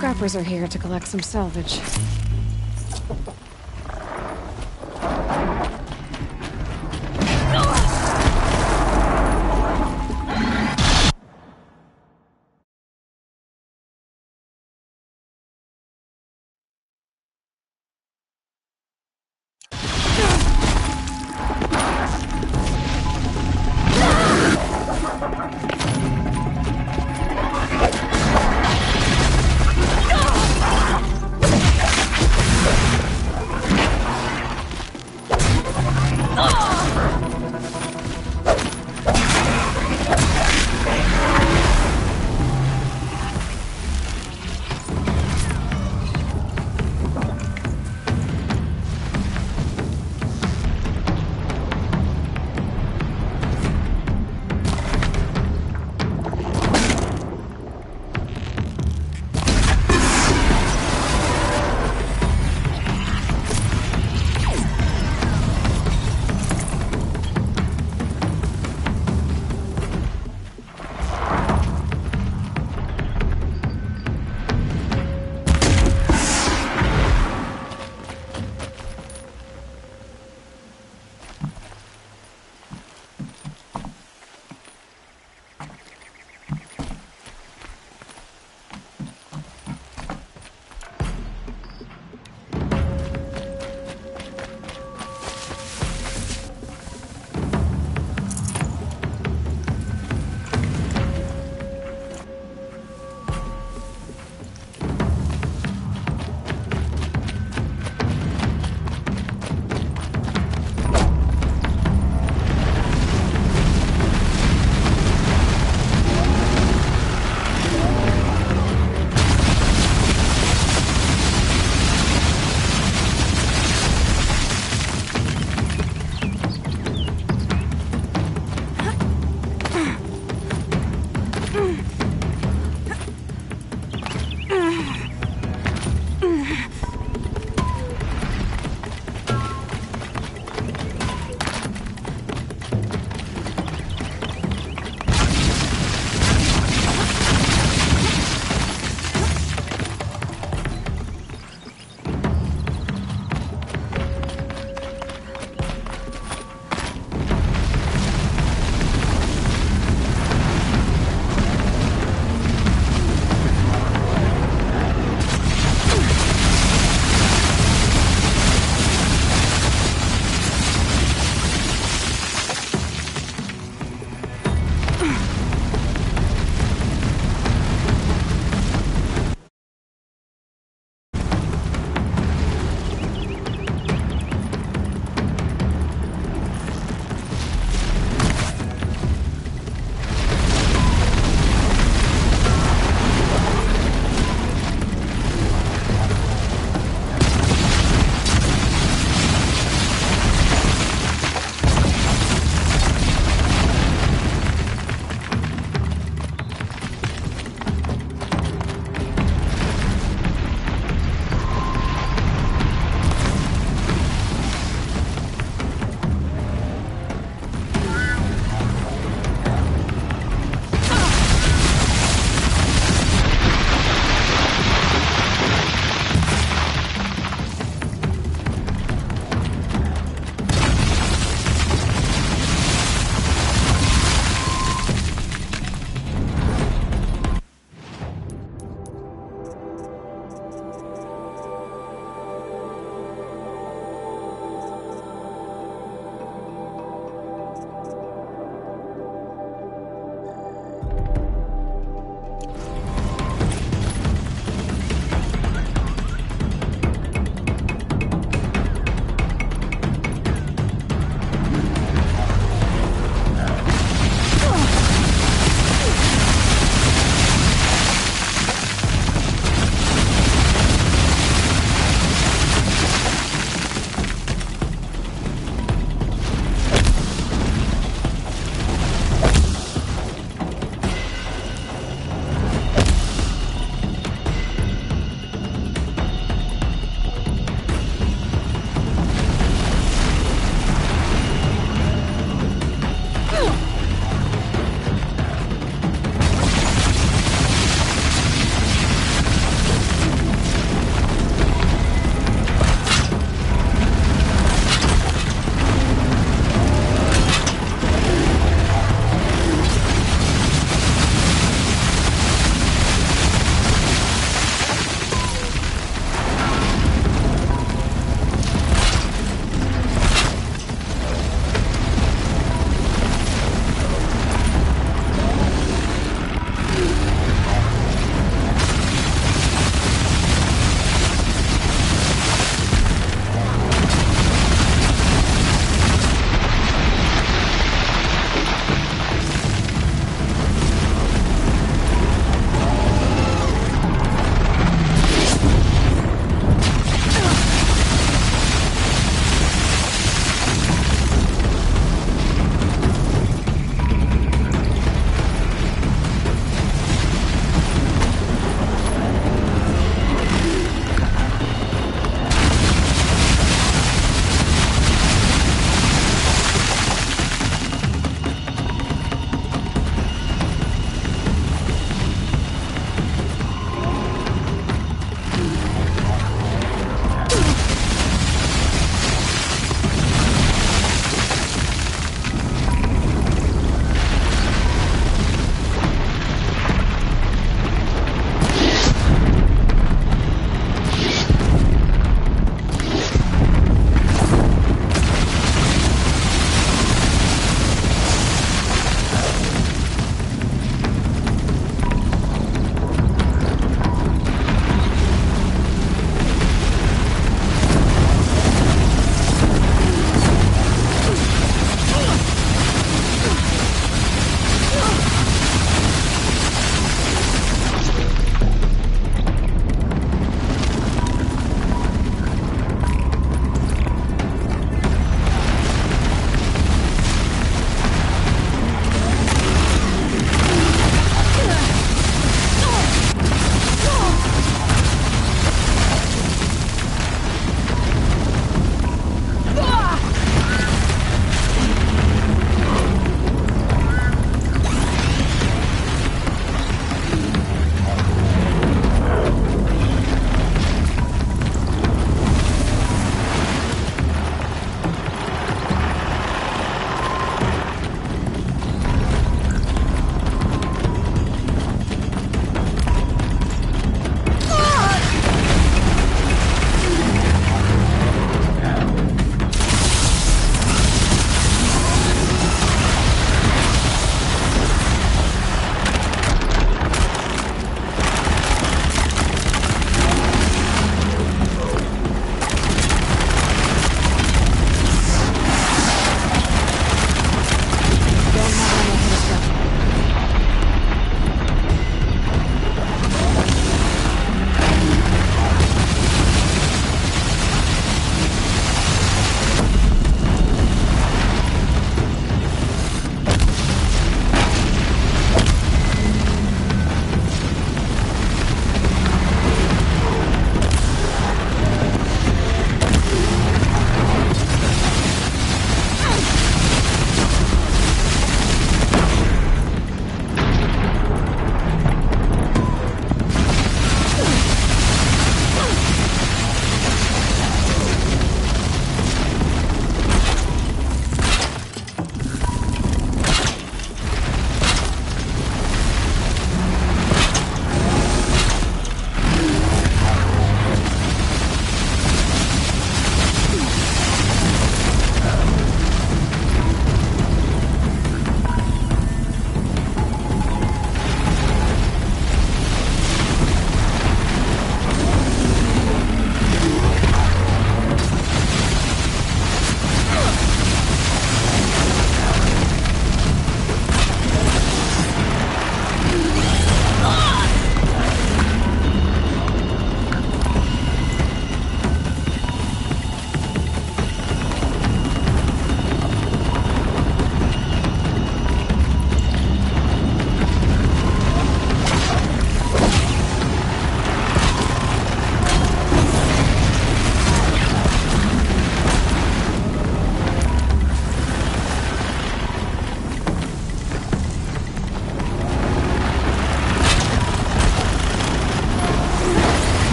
Scrappers are here to collect some salvage.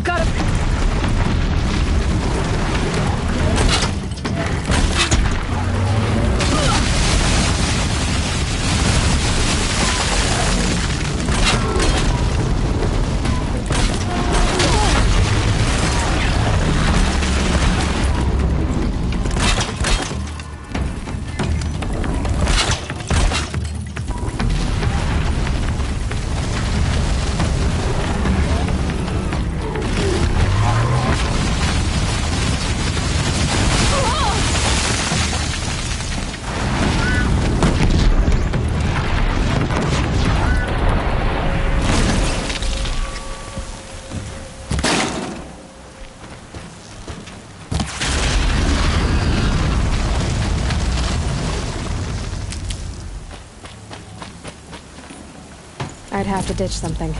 Gotta... I'd have to ditch something.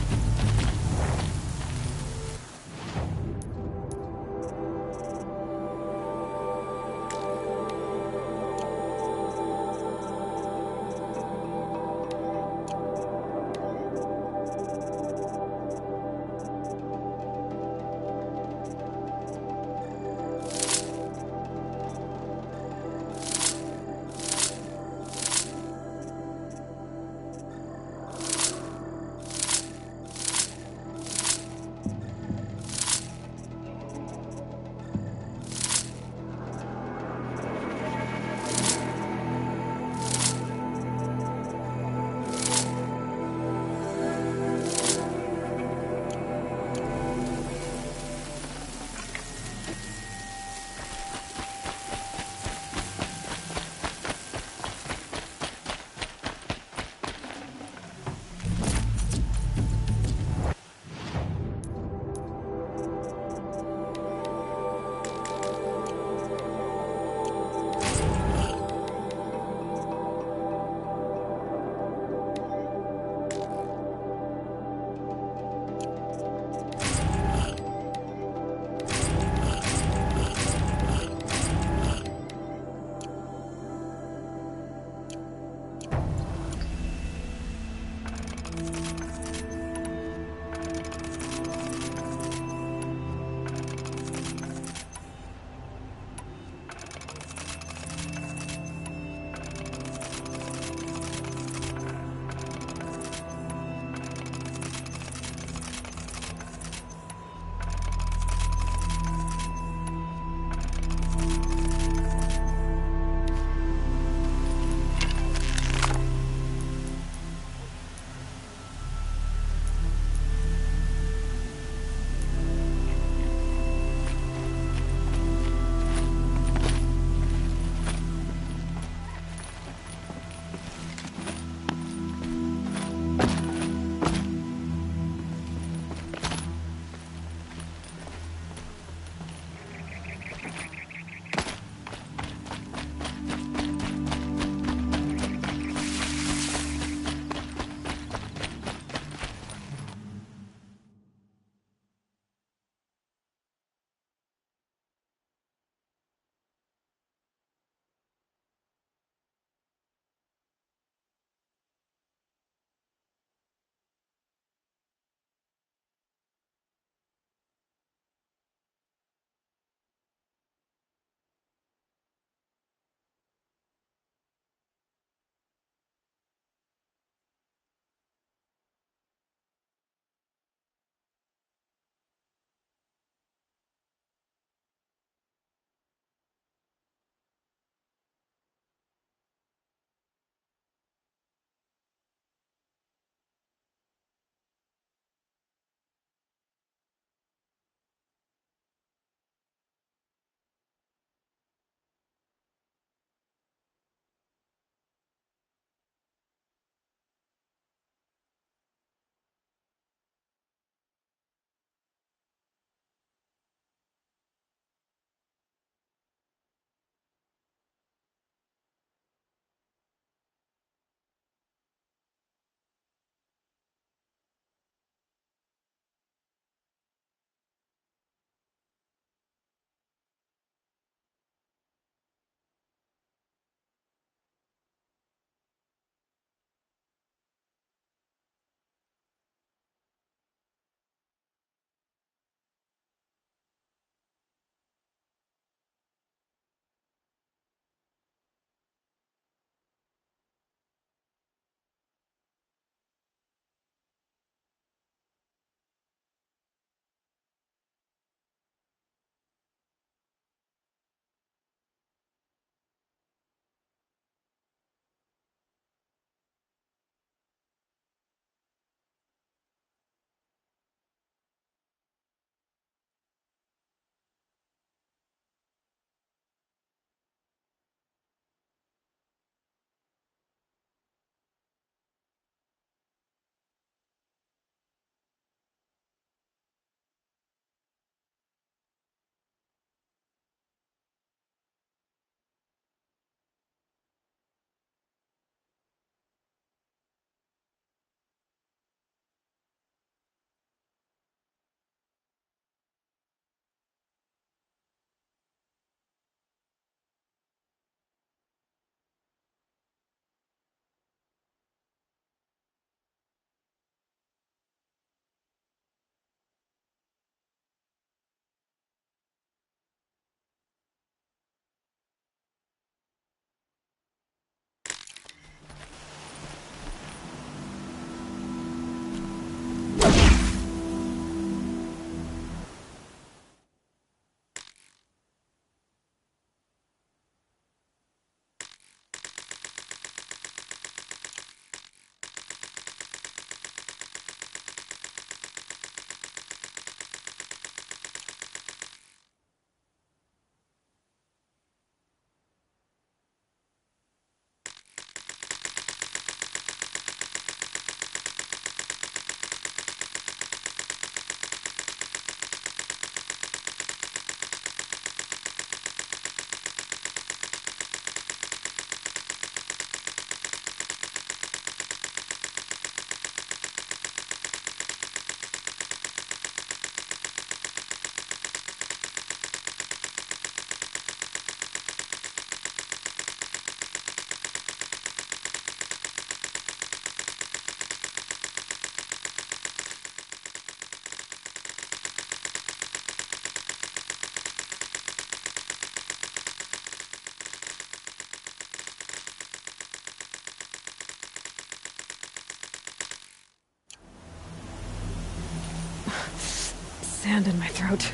Sand in my throat.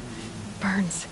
Burns.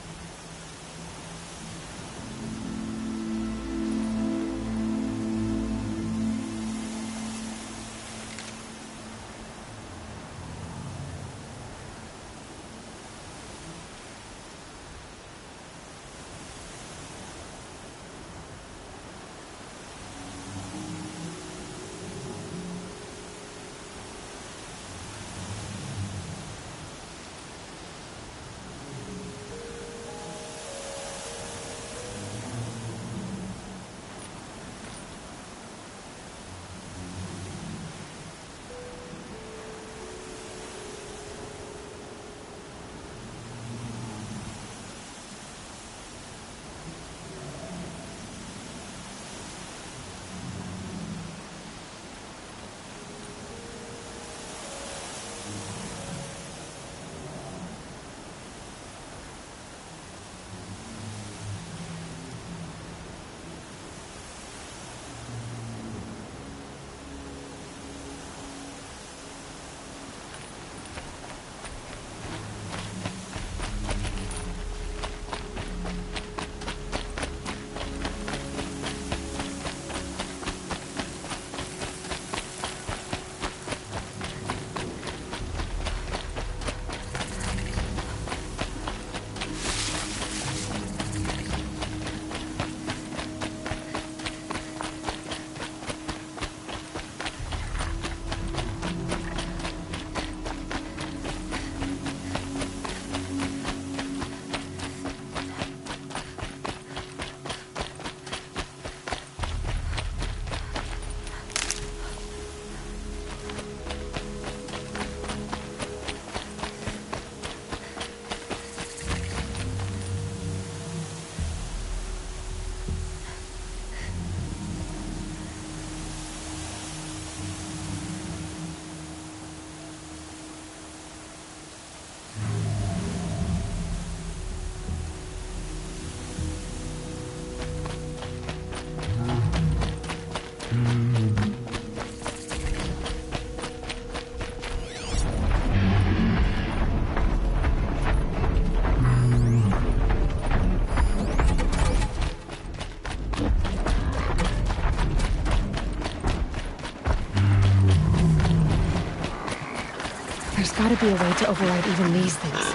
There's gotta be a way to override even these things.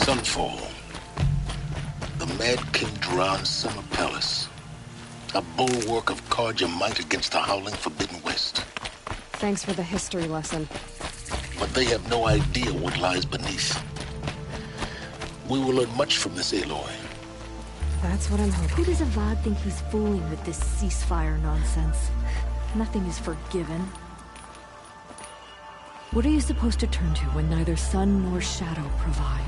Sunfall. The Mad King Duran's summer palace. A bulwark of Carja might against the howling Forbidden West. Thanks for the history lesson. But they have no idea what lies beneath. We will learn much from this Aloy. That's what I'm hoping. Who does Avad think he's fooling with this ceasefire nonsense? Nothing is forgiven. What are you supposed to turn to when neither sun nor shadow provide?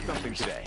something today.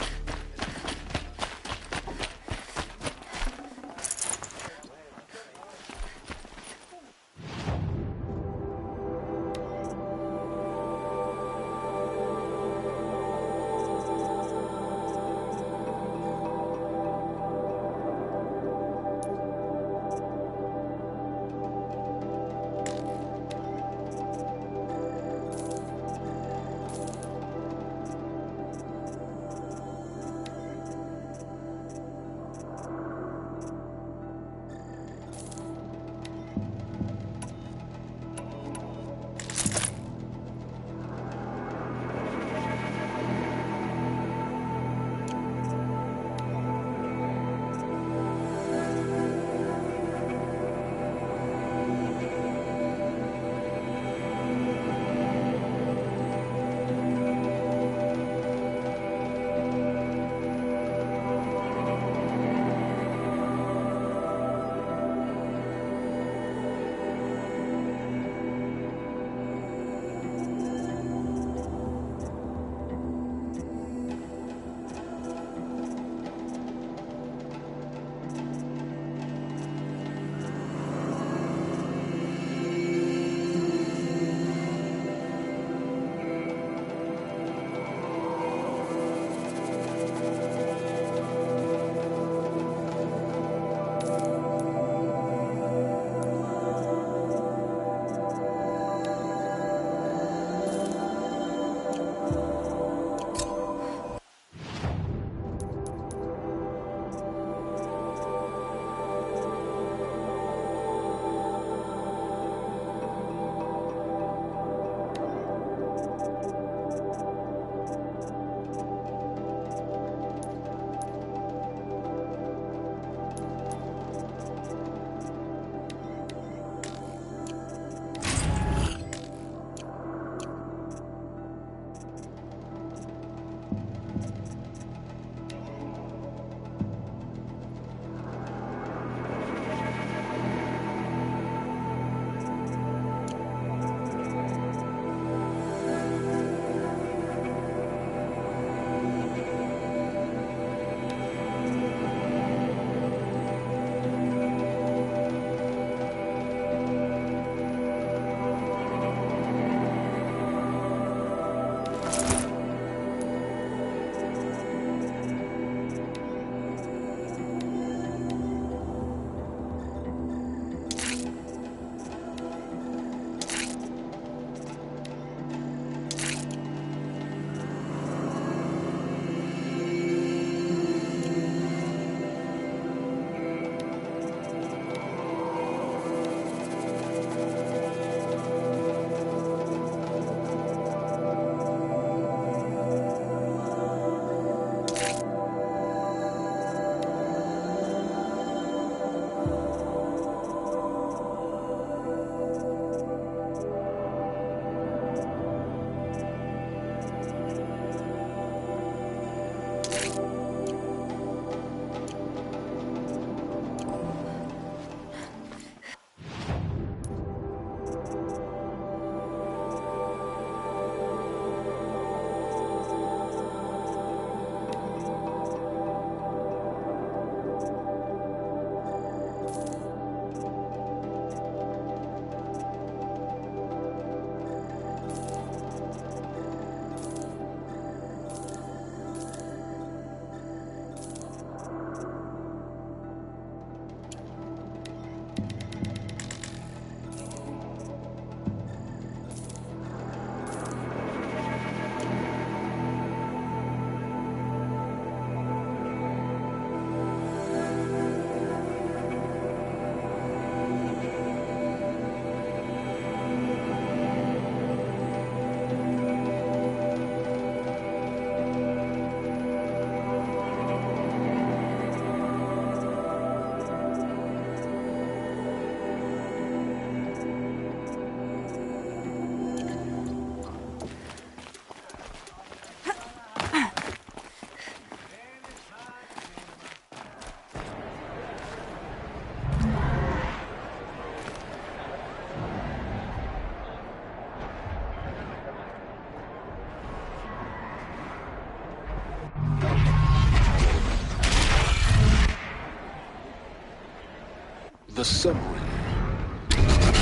submarine.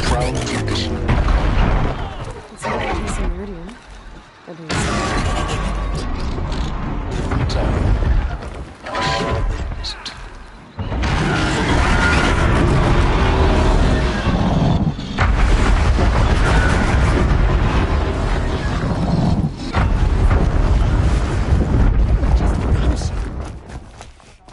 Proud tradition. It's not a piece of meridian. At least. Time. I shall rest.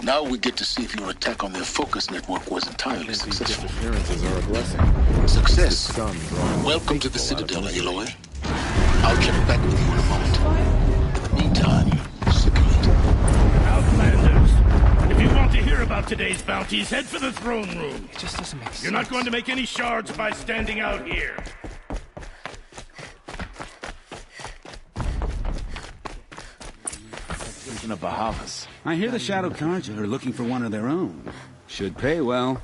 Now we get to see if your attack on their focus network was entirely successful. Interferences are a blessing. Success. Sun drawing Welcome to the faithful Citadel, out of misery. Aloy. I'll check back with you in a moment. In the meantime, circulate. Outlanders! If you want to hear about today's bounties, head for the throne room. It just doesn't make sense. You're not going to make any shards by standing out here. Legion of Bahavas. I hear the Shadow Carja are looking for one of their own. Should pay well.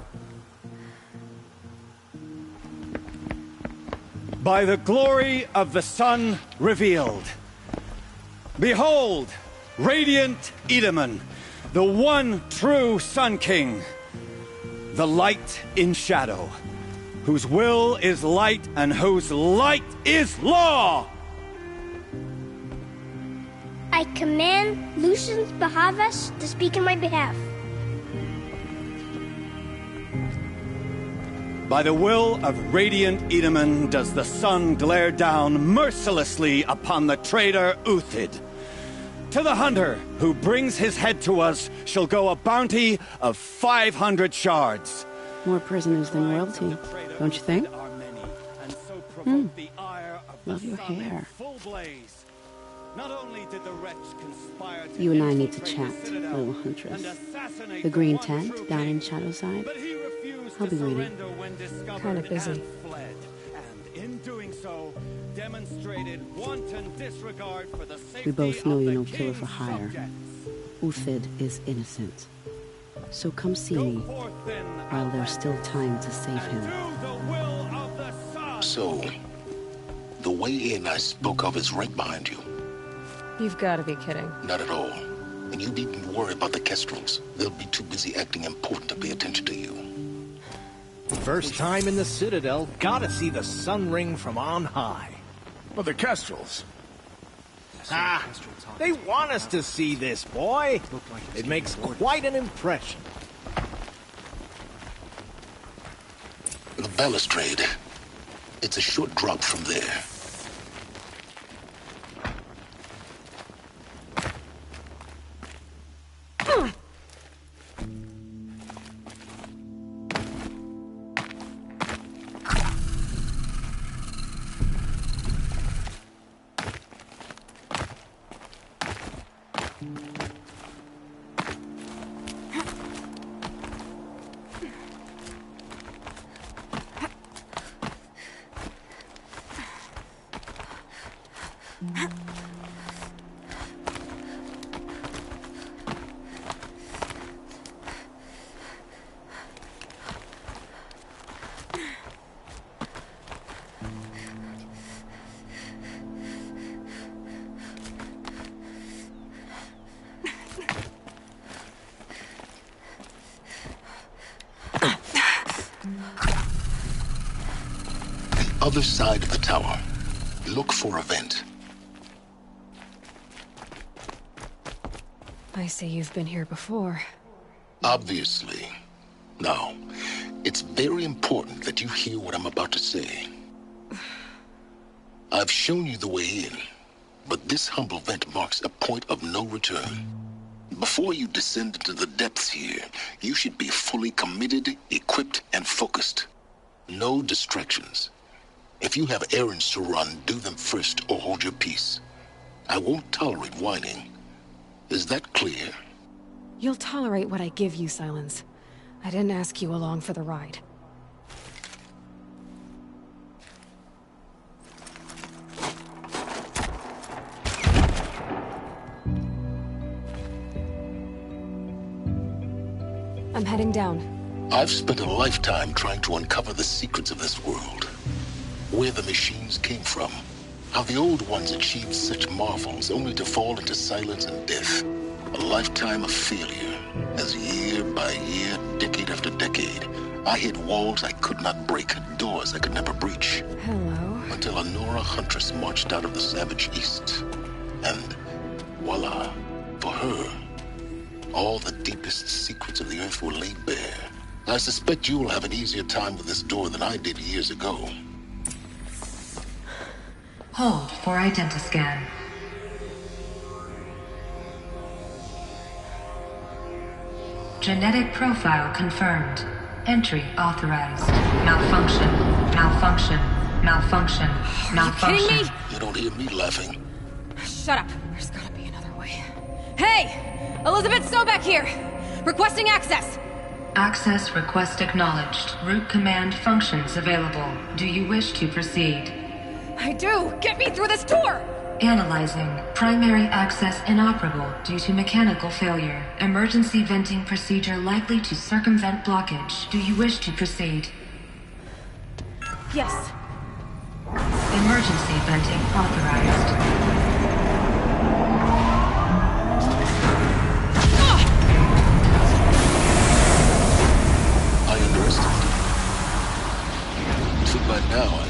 By the glory of the sun revealed. Behold, radiant Edaman, the one true Sun King. The light in shadow, whose will is light and whose light is law! I command Lucius Bahavas to speak in my behalf. By the will of radiant Edaman does the sun glare down mercilessly upon the traitor Uthid. To the hunter who brings his head to us shall go a bounty of 500 shards. More prisoners than royalty, don't you think? Love your hair. Not only did the wretch conspire to You and I need to chat, little huntress. The green tent down in Shadowside. but he refused I'll to be waiting. surrender when discovered Kinda busy. and fled. And in doing so, demonstrated wanton disregard for the safety We both know of you're the no killer for king's hire. subjects. Uthid is innocent. So come see Go me forth then, while there's still time to save and him. do the will of the sun. So, the way in I spoke of is right behind you. You've got to be kidding. Not at all. And you needn't worry about the Kestrels. They'll be too busy acting important to pay attention to you. First time in the Citadel, gotta see the sun ring from on high. But the Kestrels. Ah, they want us to see this, boy. It makes quite an impression. The balustrade. It's a short drop from there. Other side of the tower. Look for a vent. I see you've been here before. Obviously. Now, it's very important that you hear what I'm about to say. I've shown you the way in, but this humble vent marks a point of no return. Before you descend into the depths here, you should be fully committed, equipped, and focused. No distractions. If you have errands to run, do them first or hold your peace. I won't tolerate whining. Is that clear? You'll tolerate what I give you, Silence. I didn't ask you along for the ride. I'm heading down. I've spent a lifetime trying to uncover the secrets of this world. Where the machines came from. How the old ones achieved such marvels only to fall into silence and death. A lifetime of failure. As year by year, decade after decade, I hit walls I could not break, doors I could never breach. Hello. Until a Nora huntress marched out of the savage east. And voila, for her, all the deepest secrets of the Earth were laid bare. I suspect you will have an easier time with this door than I did years ago. Hold for identiscan. Genetic profile confirmed. Entry authorized. Malfunction. Malfunction. Malfunction. Malfunction. Are you kidding me? You don't hear me laughing. Shut up. There's gotta be another way. Hey! Elizabeth Sobek here! Requesting access! Access request acknowledged. Root command functions available. Do you wish to proceed? I do! Get me through this door! Analyzing. Primary access inoperable due to mechanical failure. Emergency venting procedure likely to circumvent blockage. Do you wish to proceed? Yes. Emergency venting authorized. I underestimated. So by now,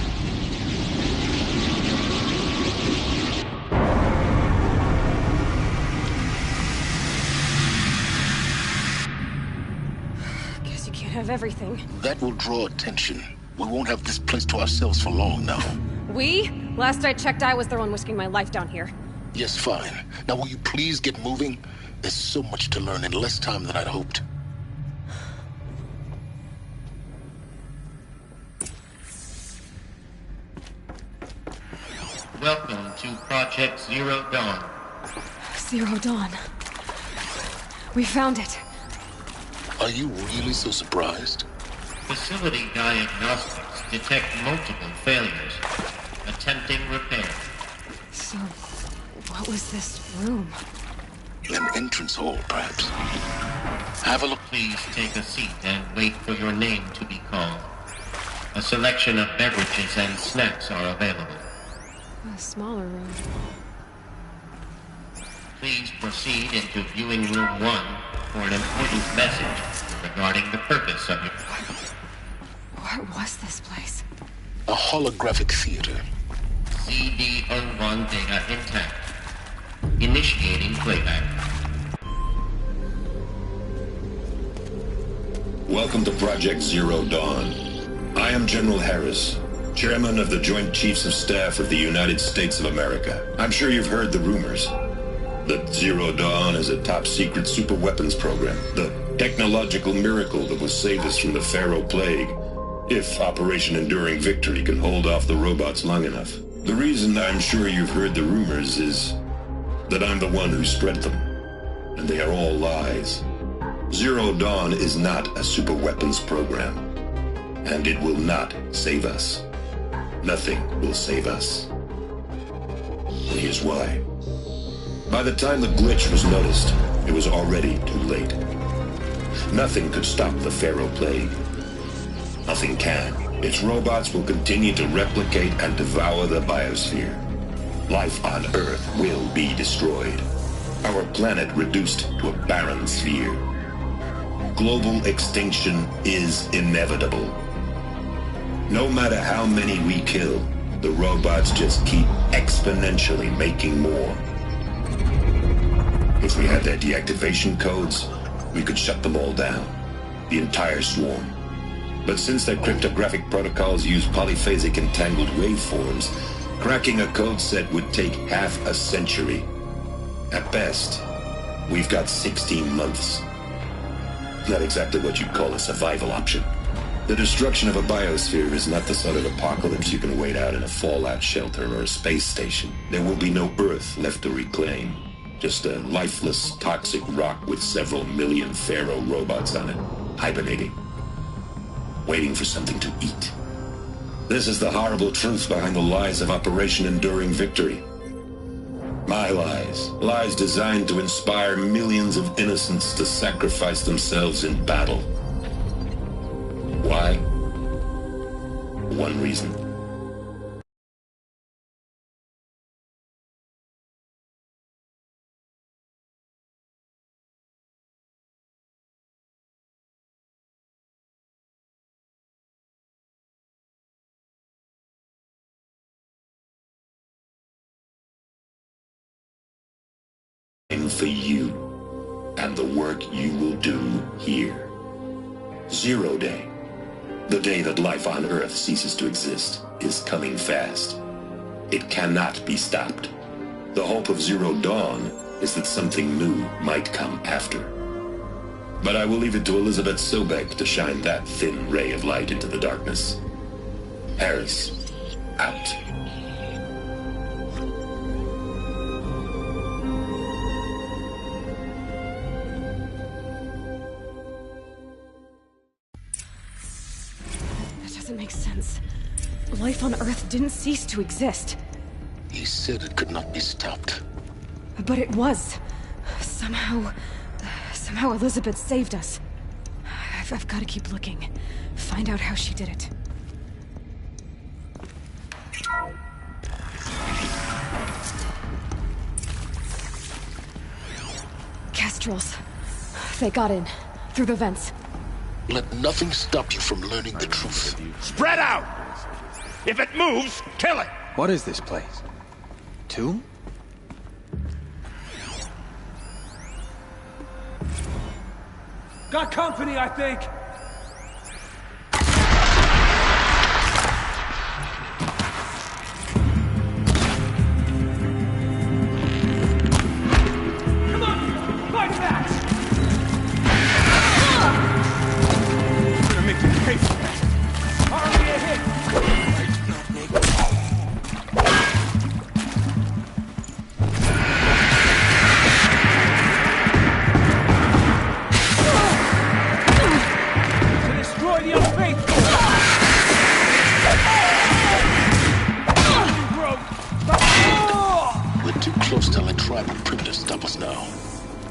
Guess you can't have everything. that will draw attention. We won't have this place to ourselves for long now. We? Last I checked, I was the one risking my life down here. Yes, fine. Now will you please get moving? There's so much to learn in less time than I'd hoped. Welcome to Project Zero Dawn. Zero Dawn. We found it. Are you really so surprised? Facility diagnostics detect multiple failures. Attempting repair. So, what was this room? An entrance hall, perhaps. Have a look. Please take a seat and wait for your name to be called. A selection of beverages and snacks are available. A smaller room. Please proceed into viewing room 1 for an important message regarding the purpose of your... What was this place? A holographic theater. CD01 data intact. Initiating playback. Welcome to Project Zero Dawn. I am General Harris, Chairman of the Joint Chiefs of Staff of the United States of America. I'm sure you've heard the rumors that Zero Dawn is a top-secret superweapons program, the technological miracle that will save us from the Pharaoh Plague, if Operation Enduring Victory can hold off the robots long enough. The reason I'm sure you've heard the rumors is that I'm the one who spread them, and they are all lies. Zero Dawn is not a superweapons program, and it will not save us. Nothing will save us. And here's why. By the time the glitch was noticed, it was already too late. Nothing could stop the Pharaoh Plague. Nothing can. Its robots will continue to replicate and devour the biosphere. Life on Earth will be destroyed. Our planet reduced to a barren sphere. Global extinction is inevitable. No matter how many we kill, the robots just keep exponentially making more. If we had their deactivation codes, we could shut them all down. The entire swarm. But since their cryptographic protocols use polyphasic entangled waveforms, cracking a code set would take half a century. At best, we've got 16 months. Not exactly what you'd call a survival option. The destruction of a biosphere is not the sort of apocalypse you can wait out in a fallout shelter or a space station. There will be no Earth left to reclaim. Just a lifeless, toxic rock with several million Pharaoh robots on it, hibernating, waiting for something to eat. This is the horrible truth behind the lies of Operation Enduring Victory. My lies. Lies designed to inspire millions of innocents to sacrifice themselves in battle. Why? One reason. for you and the work you will do here. Zero Day, the day that life on Earth ceases to exist, is coming fast. It cannot be stopped. The hope of Zero Dawn is that something new might come after. But I will leave it to Elizabeth Sobek to shine that thin ray of light into the darkness. Harris, out. That doesn't make sense. Life on Earth didn't cease to exist. He said it could not be stopped. But it was. Somehow Elizabeth saved us. I've got to keep looking. Find out how she did it. Kestrels. They got in. Through the vents. Let nothing stop you from learning the truth. Spread out! If it moves, kill it! What is this place? Tomb? Got company, I think! Come on! Fight back! I'm gonna make you pay for that! Already a hit! We're too close to let tribal primitives stop us now.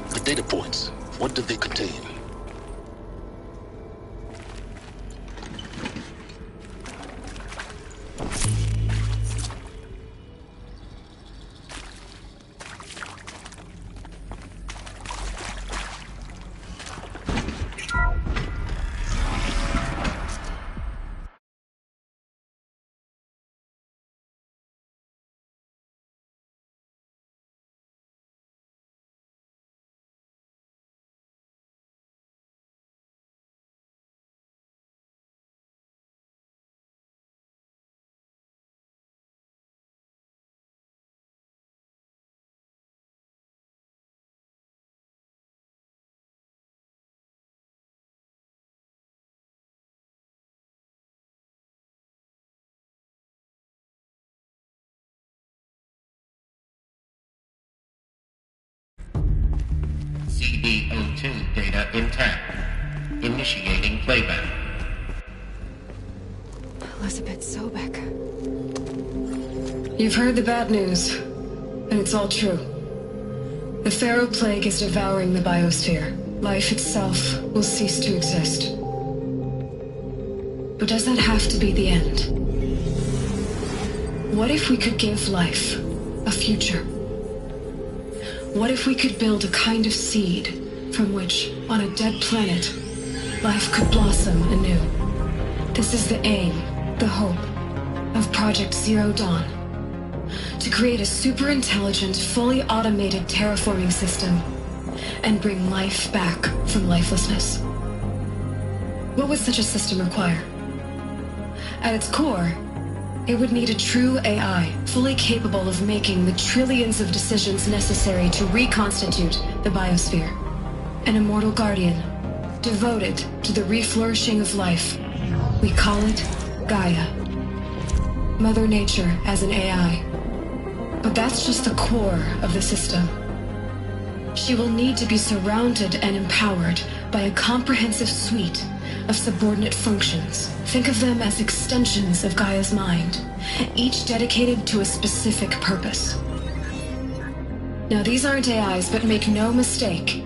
The data points, what do they contain? CD02 data intact. Initiating playback. Elizabeth Sobek. You've heard the bad news, and it's all true. The Pharaoh Plague is devouring the biosphere. Life itself will cease to exist. But does that have to be the end? What if we could give life a future? What if we could build a kind of seed from which, on a dead planet, life could blossom anew? This is the aim, the hope, of Project Zero Dawn. To create a super-intelligent, fully automated terraforming system and bring life back from lifelessness. What would such a system require? At its core, it would need a true AI, fully capable of making the trillions of decisions necessary to reconstitute the biosphere. An immortal guardian, devoted to the reflourishing of life. We call it Gaia. Mother Nature as an AI. But that's just the core of the system. She will need to be surrounded and empowered by a comprehensive suite of subordinate functions. Think of them as extensions of Gaia's mind, each dedicated to a specific purpose. Now, these aren't AIs, but make no mistake,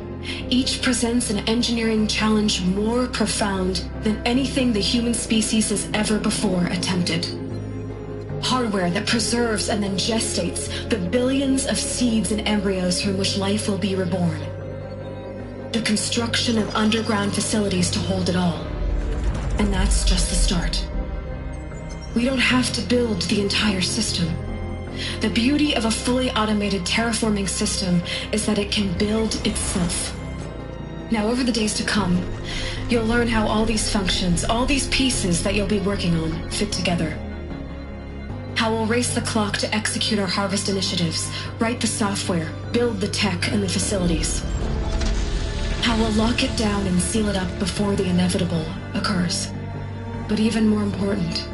each presents an engineering challenge more profound than anything the human species has ever before attempted. Hardware that preserves and then gestates the billions of seeds and embryos from which life will be reborn. The construction of underground facilities to hold it all. And that's just the start. We don't have to build the entire system. The beauty of a fully automated terraforming system is that it can build itself. Now, over the days to come, you'll learn how all these functions, all these pieces that you'll be working on, fit together. How we'll race the clock to execute our harvest initiatives, write the software, build the tech and the facilities. How we'll lock it down and seal it up before the inevitable occurs. But even more important,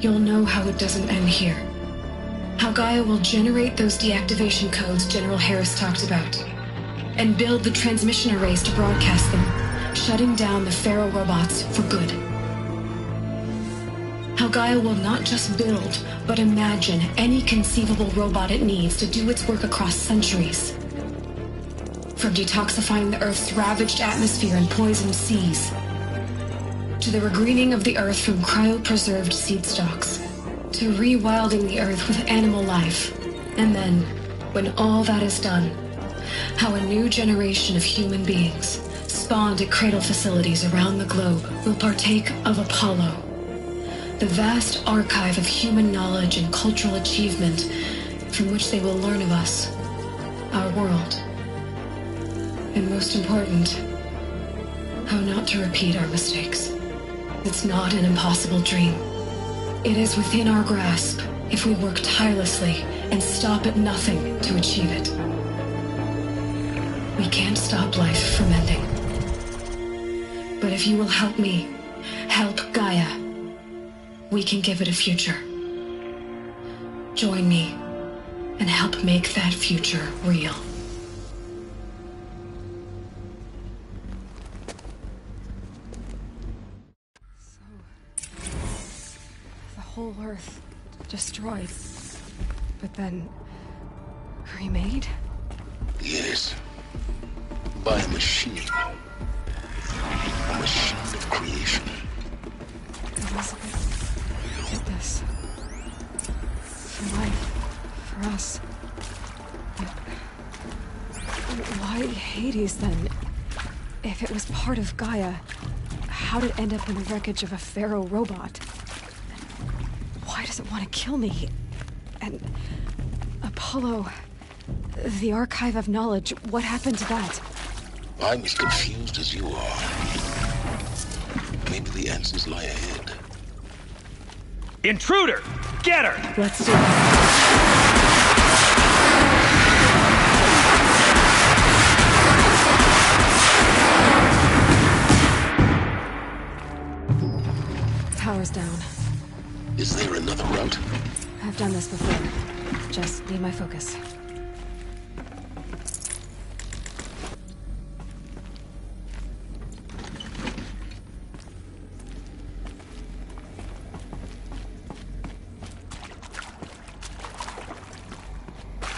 you'll know how it doesn't end here. How Gaia will generate those deactivation codes General Harris talked about, and build the transmission arrays to broadcast them, shutting down the Pharaoh robots for good. How Gaia will not just build, but imagine any conceivable robot it needs to do its work across centuries. From detoxifying the Earth's ravaged atmosphere and poisoned seas, to the regreening of the Earth from cryopreserved seed stalks, to rewilding the Earth with animal life. And then, when all that is done, how a new generation of human beings, spawned at cradle facilities around the globe, will partake of Apollo, the vast archive of human knowledge and cultural achievement from which they will learn of us, our world, and most important, how not to repeat our mistakes. It's not an impossible dream. It is within our grasp if we work tirelessly and stop at nothing to achieve it. We can't stop life from ending. But if you will help me, help Gaia, we can give it a future. Join me and help make that future real. The whole Earth destroyed, but then remade? Yes. By a machine. A machine of creation. Elizabeth did this. For life. For us. But why Hades, then? If it was part of Gaia, how did it end up in the wreckage of a Pharaoh robot? Why does it want to kill me? And Apollo, the archive of knowledge, what happened to that? I'm as confused as you are. Maybe the answers lie ahead. Intruder! Get her! Let's do it. Power's down. Is there another route? I've done this before. Just need my focus.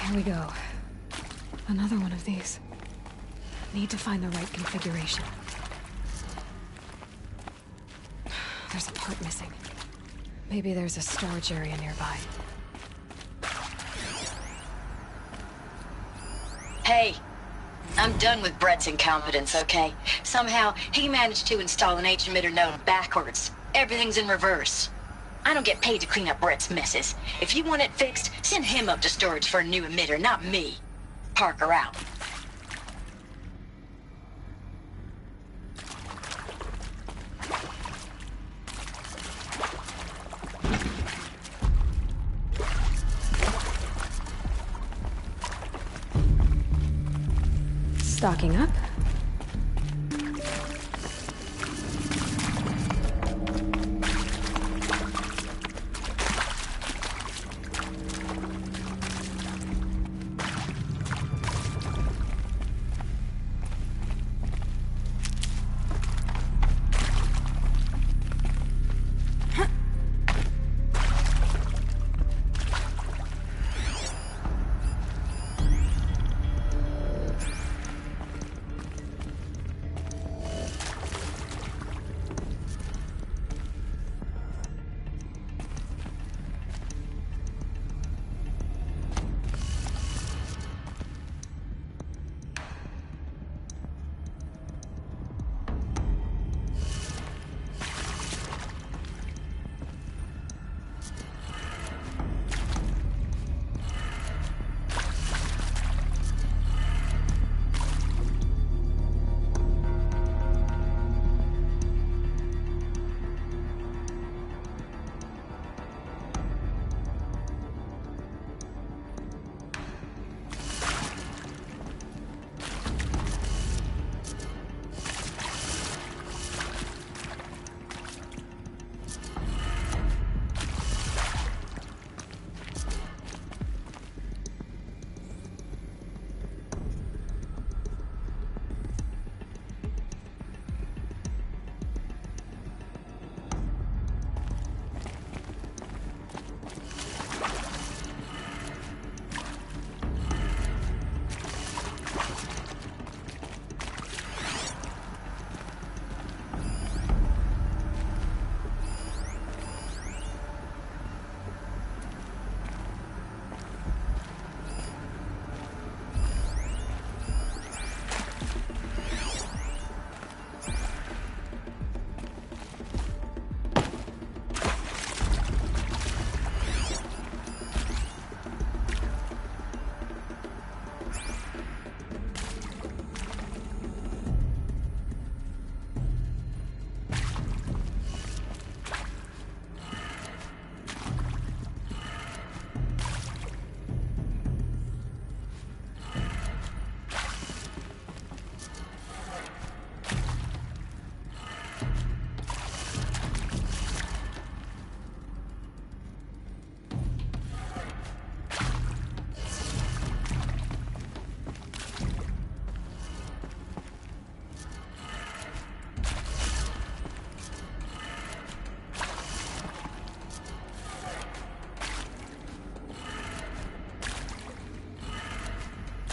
Here we go. Another one of these. Need to find the right configuration. There's a part missing. Maybe there's a storage area nearby. Hey, I'm done with Brett's incompetence, okay? Somehow, he managed to install an H-emitter node backwards. Everything's in reverse. I don't get paid to clean up Brett's messes. If you want it fixed, send him up to storage for a new emitter, not me. Parker out. Stocking up.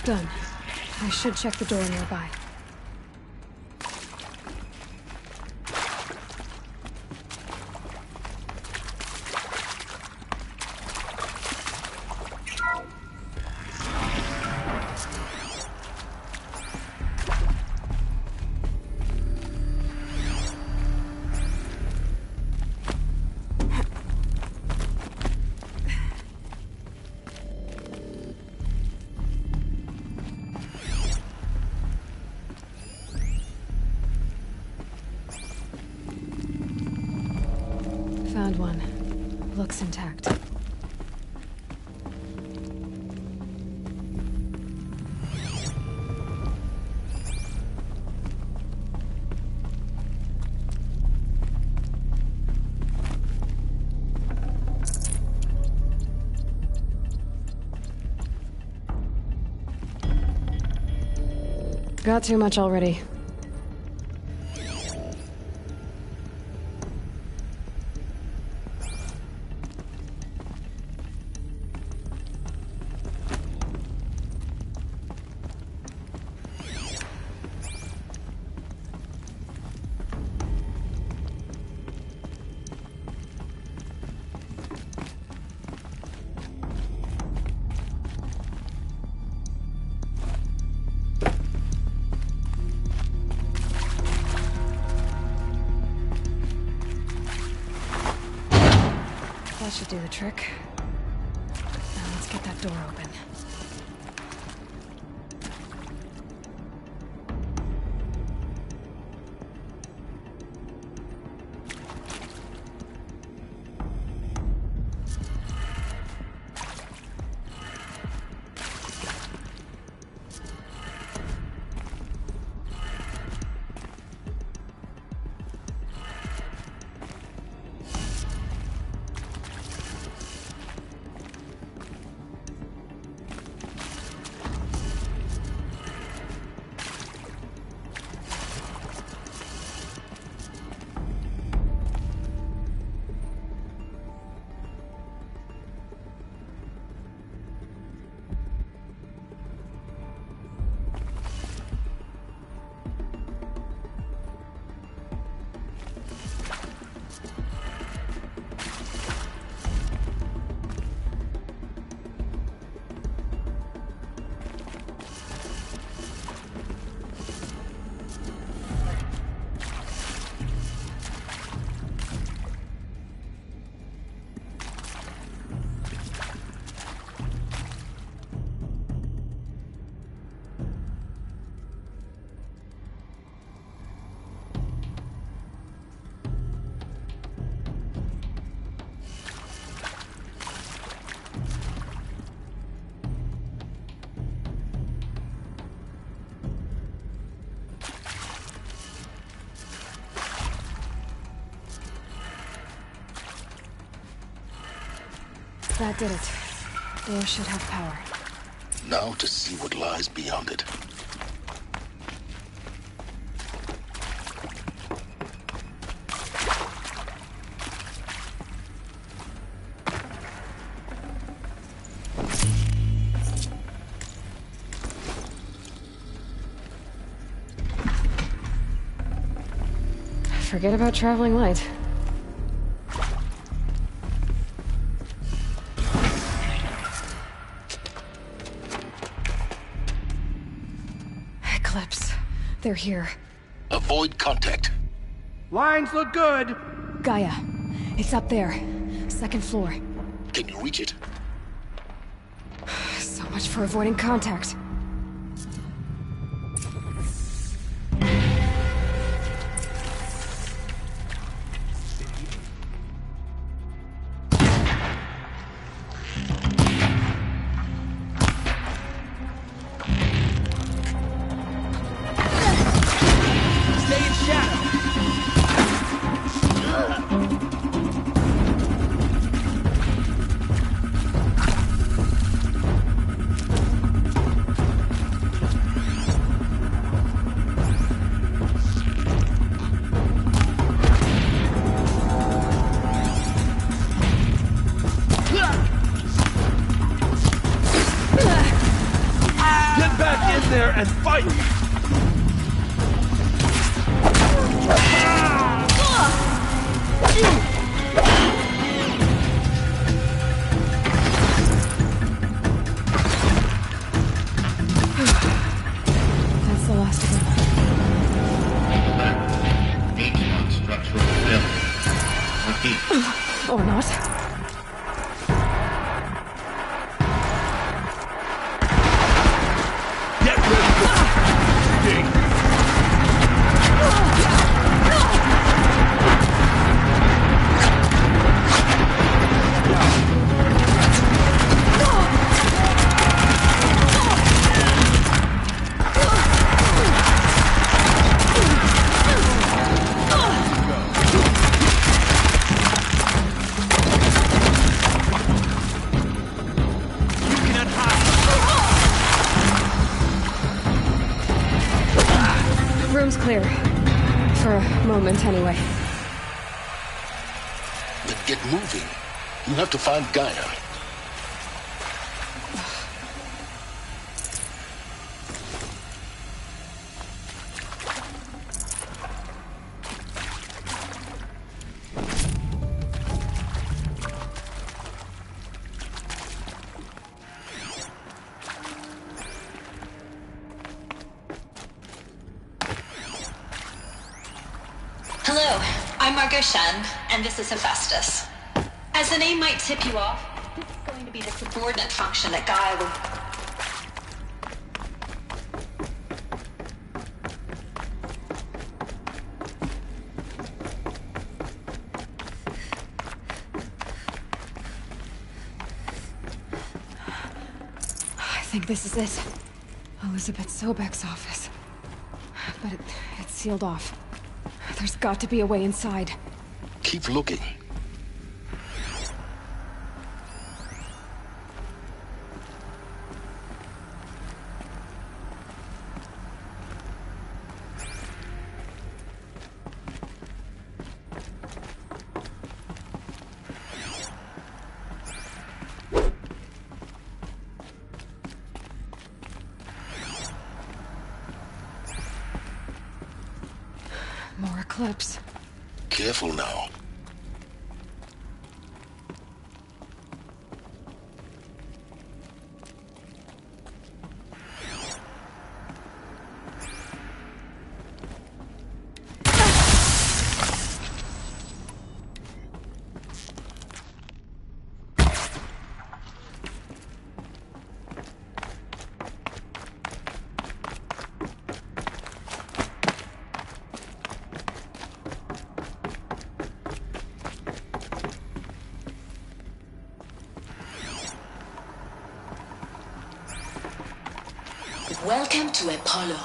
Done. I should check the door nearby. Found one. Looks intact. Got too much already. That should do the trick. Now let's get that door open. That did it. Door should have power. Now to see what lies beyond it. Forget about traveling light. Eclipse. They're here. Avoid contact. Lines look good. Gaia. It's up there. Second floor. Can you reach it? So much for avoiding contact. there and fight! That's the last of them. H1 structural failure. Repeat. Or not. Get ready for ding! Room's clear. For a moment, anyway. Then get moving. You have to find Gaia. Hello, I'm Margot Shen, and this is Hephaestus. As the name might tip you off, this is going to be the subordinate function that Gaia will... I think this is it. Elizabeth Sobek's office. But it's sealed off. There's got to be a way inside. Keep looking. More eclipse. Careful now. Welcome to Apollo,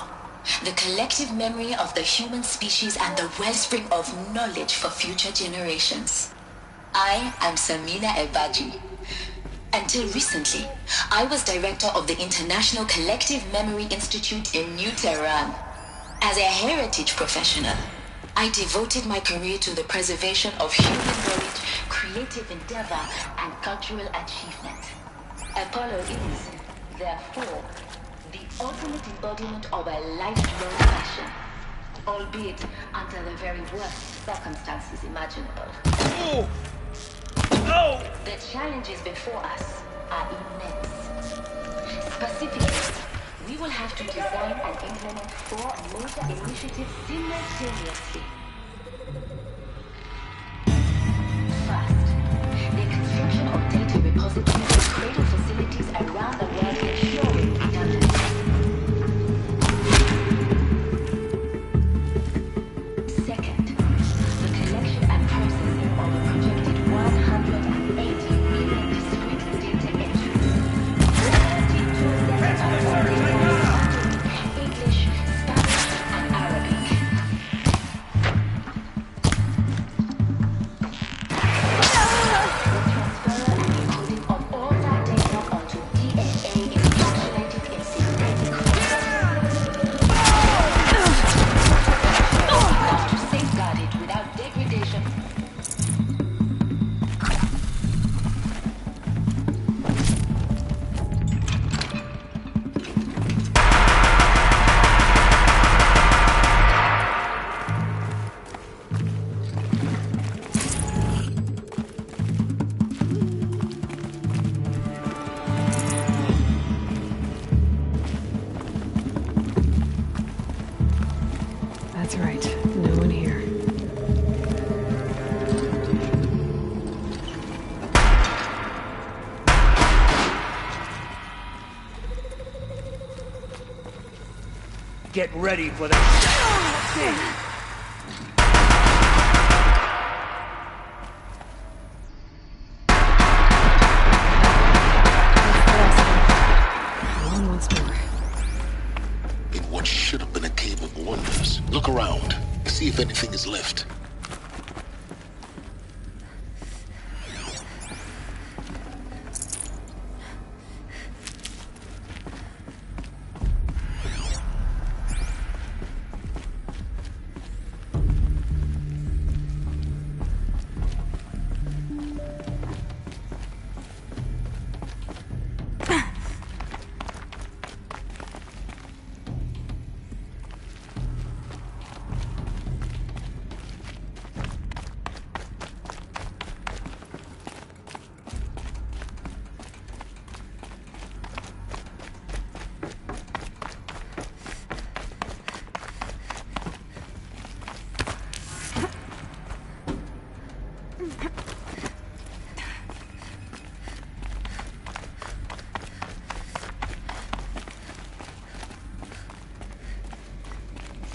the collective memory of the human species and the wellspring of knowledge for future generations. I am Samina Ebaji. Until recently, I was director of the International Collective Memory Institute in New Tehran. As a heritage professional, I devoted my career to the preservation of human knowledge, creative endeavor, and cultural achievement. Apollo is, therefore, the ultimate embodiment of a lifelong passion, albeit under the very worst circumstances imaginable. Oh! Oh! The challenges before us are immense. Specifically, we will have to design and implement 4 major initiatives simultaneously. First, the construction of data repositories and cradle facilities around the world ensuring redundancy. Second, the collection and processing of a projected 180 million discrete data entries. 32 English, Spanish, and Arabic. The transfer and encoding of all right. No one here. Get ready for the shadow. In what should have been a cave of wonders. Look around. See if anything is left.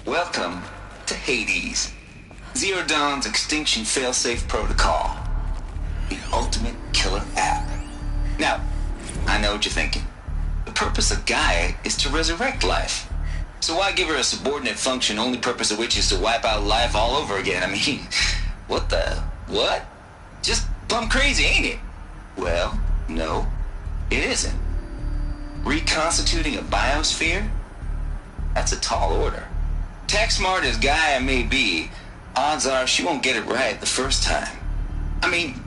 Welcome to Hades, Zero Dawn's extinction failsafe protocol, the ultimate killer app. Now, I know what you're thinking. The purpose of Gaia is to resurrect life. So why give her a subordinate function, only purpose of which is to wipe out life all over again? I mean, what? Just plumb crazy, ain't it? Well, no, it isn't. Reconstituting a biosphere? That's a tall order. Tech smart as Gaia may be, odds are she won't get it right the first time. I mean,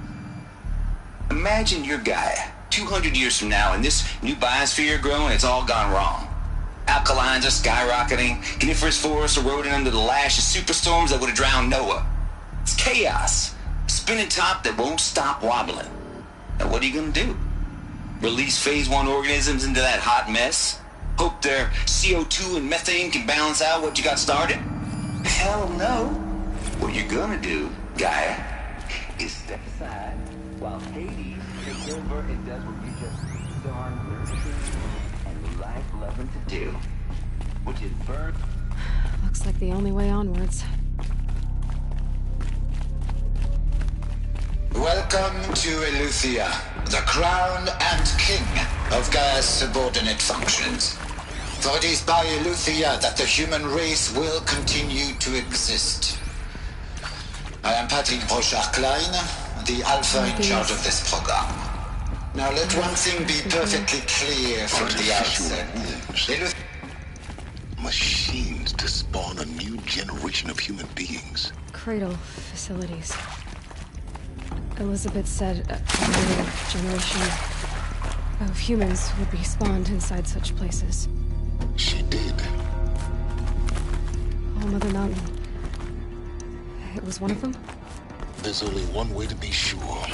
imagine you're Gaia, 200 years from now, and this new biosphere growing, it's all gone wrong. Alkalines are skyrocketing, coniferous forests eroding under the lash of superstorms that would have drowned Noah. It's chaos, a spinning top that won't stop wobbling. Now what are you gonna do? Release phase 1 organisms into that hot mess? Hope their CO2 and methane can balance out what you got started? Hell no. What you're gonna do, Gaia, is step aside while Hades takes over and does what you just darn thirsty and life-loving to do, which is burn. Looks like the only way onwards. Welcome to Eleuthia, the crown and king of Gaia's subordinate functions. For it is by Eleuthia that the human race will continue to exist. I am Patrick Brochard-Klein, the Alpha in charge of this program. Now let one thing be perfectly clear from the outset. Machines to spawn a new generation of human beings. Cradle facilities. Elizabeth said another generation of humans would be spawned inside such places. She did. Oh, Mother Mountain. It was one of them? There's only one way to be sure.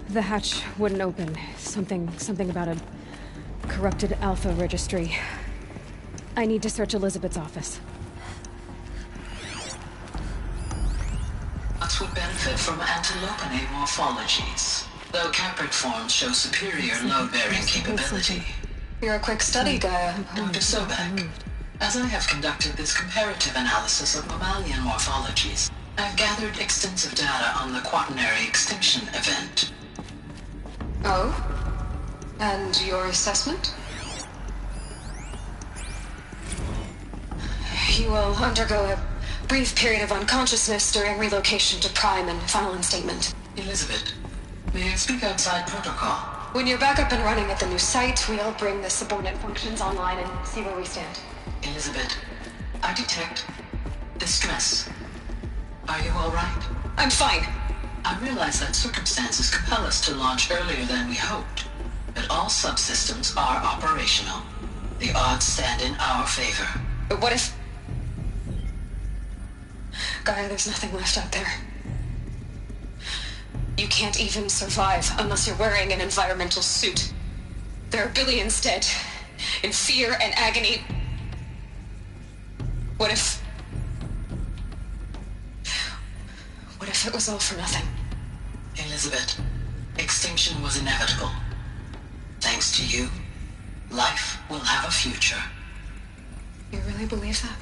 The hatch wouldn't open. Something about a corrupted Alpha registry. I need to search Elizabeth's office. Ox would benefit from antilopinae morphologies, though Caprid forms show superior load-bearing capability. You're a quick study, Gaia. Dr. Sobek, as I have conducted this comparative analysis of mammalian morphologies, I've gathered extensive data on the quaternary extinction event. Oh? And your assessment? You will undergo a brief period of unconsciousness during relocation to Prime and final instatement. Elizabeth, may I speak outside protocol? When you're back up and running at the new site, we'll bring the subordinate functions online and see where we stand. Elizabeth, I detect distress. Are you all right? I'm fine. I realize that circumstances compel us to launch earlier than we hoped, but all subsystems are operational. The odds stand in our favor. But what if... Gaia, there's nothing left out there. You can't even survive unless you're wearing an environmental suit. There are billions dead, in fear and agony. What if What if it was all for nothing? Elizabeth, extinction was inevitable. Thanks to you, life will have a future. You really believe that?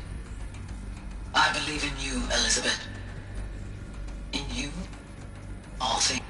I believe in you, Elizabeth. In you, all things.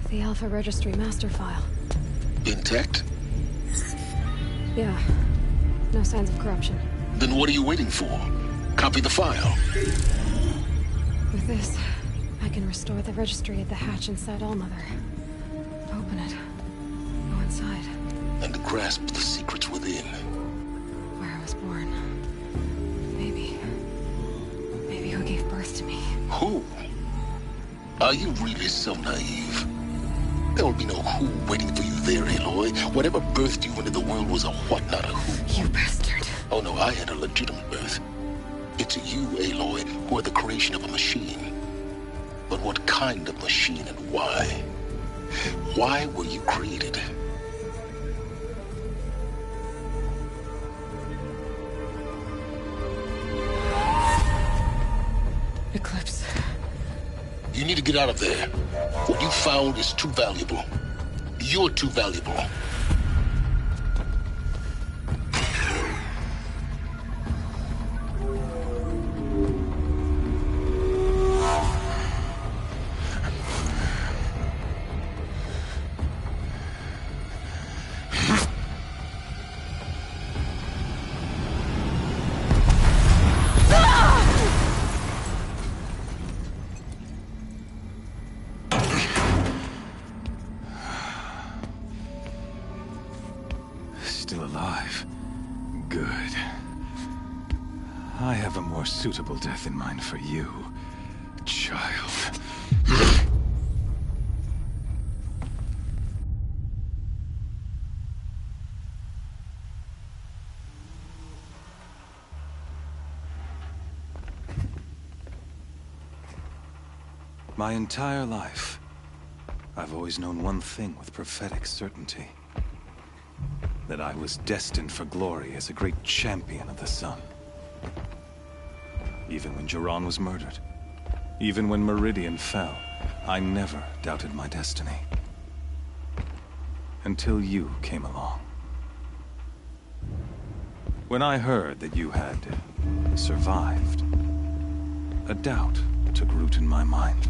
The Alpha Registry master file. Intact? Yeah. No signs of corruption. Then what are you waiting for? Copy the file. With this, I can restore the registry at the hatch inside Allmother. Open it. Go inside. And grasp the secrets within. Where I was born. Maybe who gave birth to me. Who? Are you really so naive? There will be no who waiting for you there, Aloy. Whatever birthed you into the world was a what, not a who. You bastard. Oh no, I had a legitimate birth. It's you, Aloy, who are the creation of a machine. But what kind of machine and why? Why were you created? Eclipse. You need to get out of there. What you found is too valuable. You're too valuable. Still alive. Good. I have a more suitable death in mind for you, child. My entire life, I've always known one thing with prophetic certainty. That I was destined for glory as a great champion of the sun. Even when Jiran was murdered, even when Meridian fell, I never doubted my destiny. Until you came along. When I heard that you had survived, a doubt took root in my mind.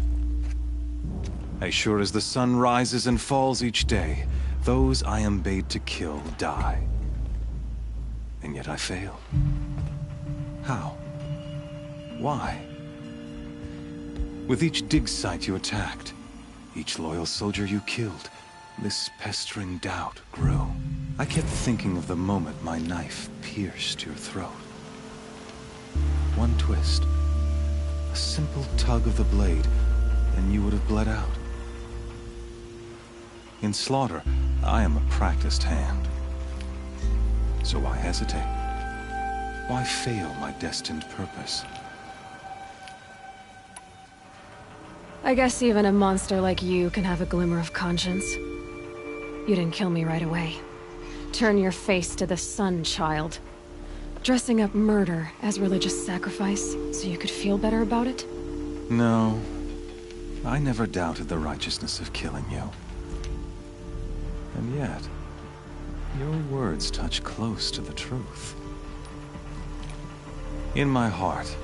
As sure as the sun rises and falls each day, those I am bade to kill die. And yet I failed. How? Why? With each dig site you attacked, each loyal soldier you killed, this pestering doubt grew. I kept thinking of the moment my knife pierced your throat. One twist, a simple tug of the blade, and you would have bled out. In slaughter, I am a practiced hand. So why hesitate? Why fail my destined purpose? I guess even a monster like you can have a glimmer of conscience. You didn't kill me right away. Turn your face to the sun, child. Dressing up murder as religious sacrifice so you could feel better about it? No. I never doubted the righteousness of killing you. And yet, your words touch close to the truth. In my heart,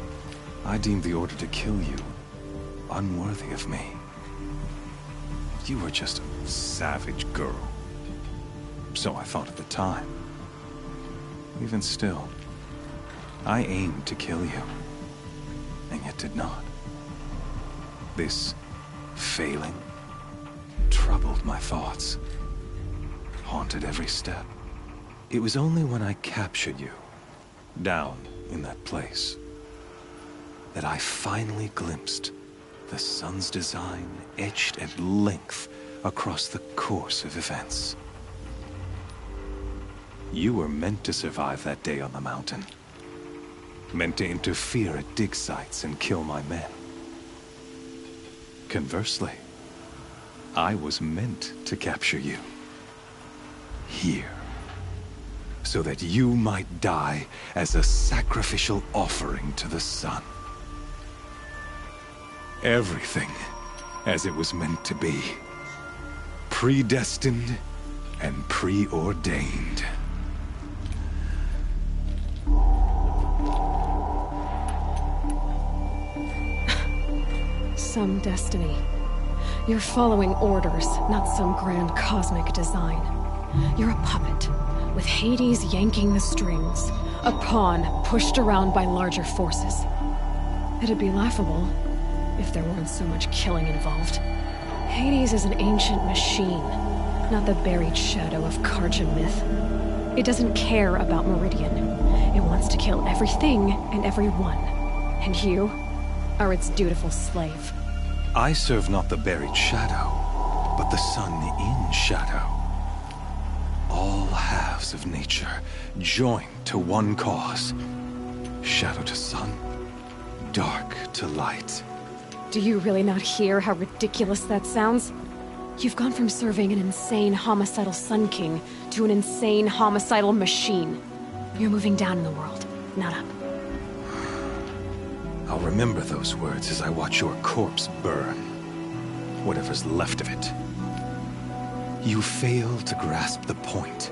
I deemed the order to kill you unworthy of me. You were just a savage girl, So I thought at the time. Even still, I aimed to kill you, and yet did not. This failing troubled my thoughts, haunted every step. It was only when I captured you, down in that place, that I finally glimpsed the sun's design etched at length across the course of events. You were meant to survive that day on the mountain. Meant to interfere at dig sites and kill my men. Conversely, I was meant to capture you. Here. So that you might die as a sacrificial offering to the sun. Everything as it was meant to be. Predestined and preordained. Some destiny. You're following orders, not some grand cosmic design. You're a puppet, with Hades yanking the strings. A pawn pushed around by larger forces. It'd be laughable if there weren't so much killing involved. Hades is an ancient machine, not the buried shadow of Carja myth. It doesn't care about Meridian. It wants to kill everything and everyone. And you are its dutiful slave. I serve not the buried shadow, but the sun in shadow. All halves of nature joined to one cause. Shadow to sun, dark to light. Do you really not hear how ridiculous that sounds? You've gone from serving an insane homicidal Sun King to an insane homicidal machine. You're moving down in the world, not up. I'll remember those words as I watch your corpse burn. Whatever's left of it. You fail to grasp the point.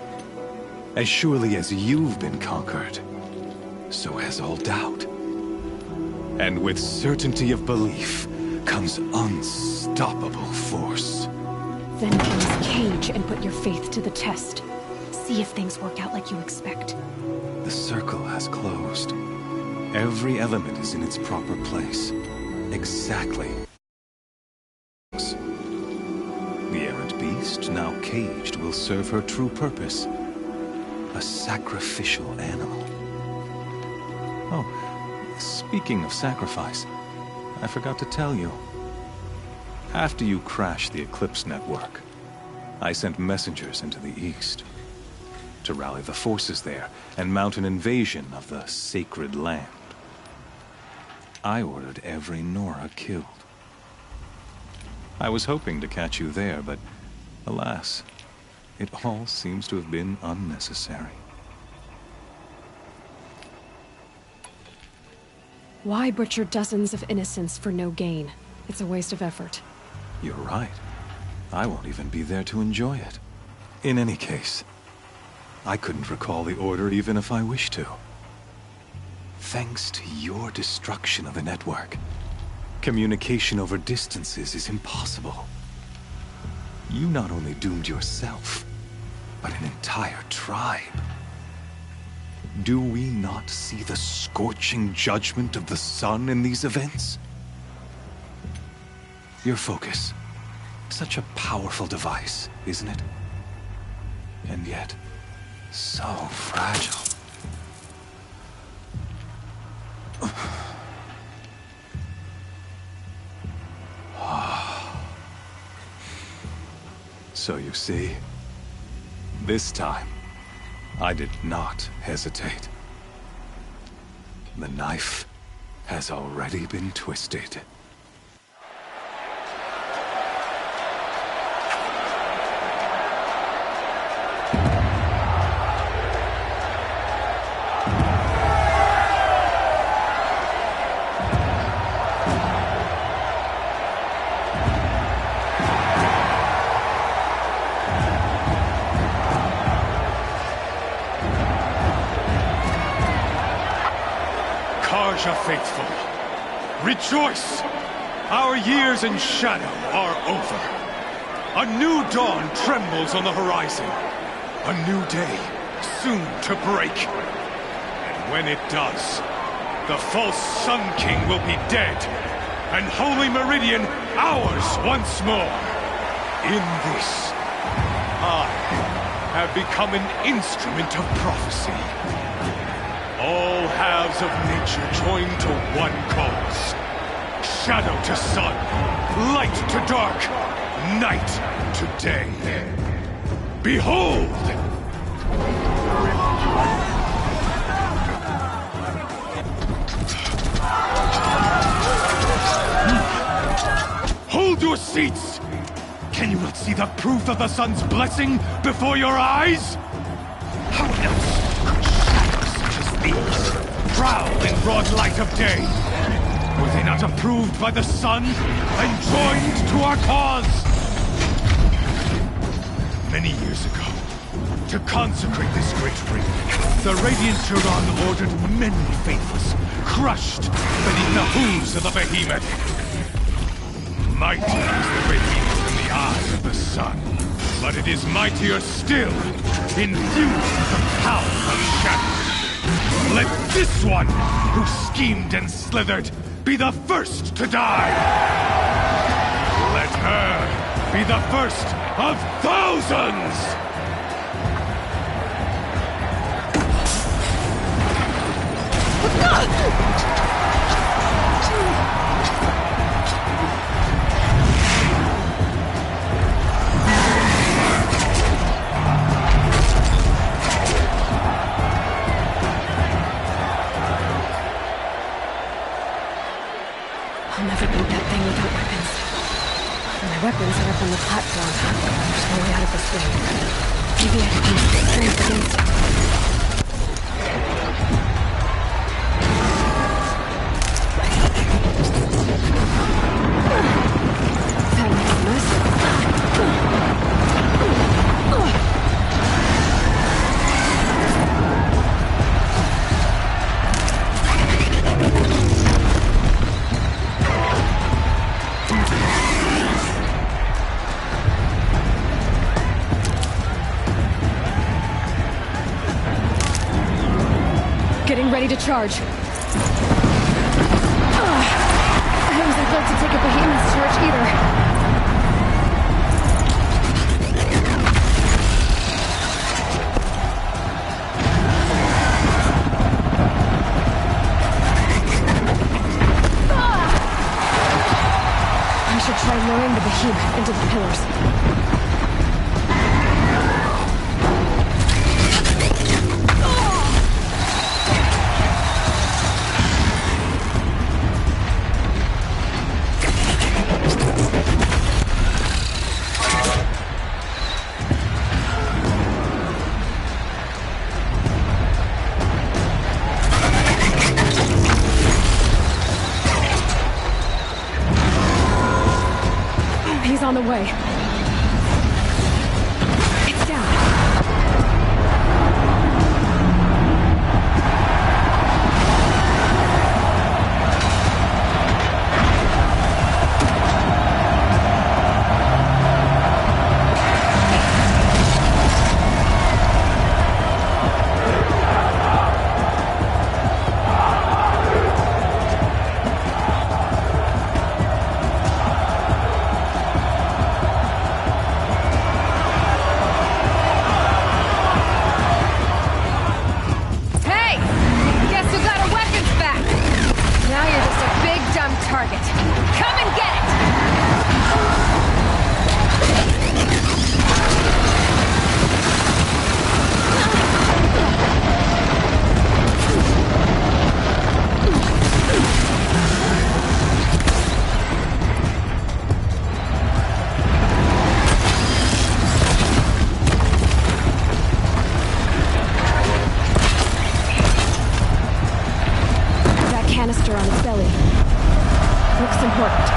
As surely as you've been conquered, so has all doubt. And with certainty of belief comes unstoppable force. Then close cage and put your faith to the test. See if things work out like you expect. The circle has closed. Every element is in its proper place. Exactly. The errant beast, now caged, will serve her true purpose. A sacrificial animal. Oh, speaking of sacrifice, I forgot to tell you. After you crashed the Eclipse network, I sent messengers into the east to rally the forces there and mount an invasion of the sacred land. I ordered every Nora killed. I was hoping to catch you there, but alas, it all seems to have been unnecessary. Why butcher dozens of innocents for no gain? It's a waste of effort. You're right. I won't even be there to enjoy it. In any case, I couldn't recall the order even if I wished to. Thanks to your destruction of the network, communication over distances is impossible. You not only doomed yourself, but an entire tribe. Do we not see the scorching judgment of the sun in these events? Your focus. Such a powerful device, isn't it? And yet, so fragile. So you see, this time, I did not hesitate. The knife has already been twisted. Carja faithful, rejoice! Our years in shadow are over. A new dawn trembles on the horizon. A new day, soon to break. And when it does, the false Sun King will be dead, and Holy Meridian ours once more. In this, I have become an instrument of prophecy. All halves of nature join to one cause. Shadow to sun, light to dark, night to day. Behold! Hold your seats! Can you not see the proof of the sun's blessing before your eyes? How else could shadows such as these prowl in broad light of day? Were they not approved by the sun and joined to our cause? Many years ago, to consecrate this great ring, the Radiant Turan ordered many faithless, crushed beneath the hooves of the behemoth. Mighty is the behemoth in the eyes of the sun, but it is mightier still, infused with the power of shadow. Let this one, who schemed and slithered, be the first to die! Let her be the first of thousands! I'll never build that thing without weapons. My weapons are up on the platform. There's no way out of this thing. Maybe I can use the strength against it. That makes a mess. Getting ready to charge. I wasn't built to take a behemoth's charge either. I should try luring the behemoth into the pillars. He's on the way. It's down. Canister on its belly. Looks important.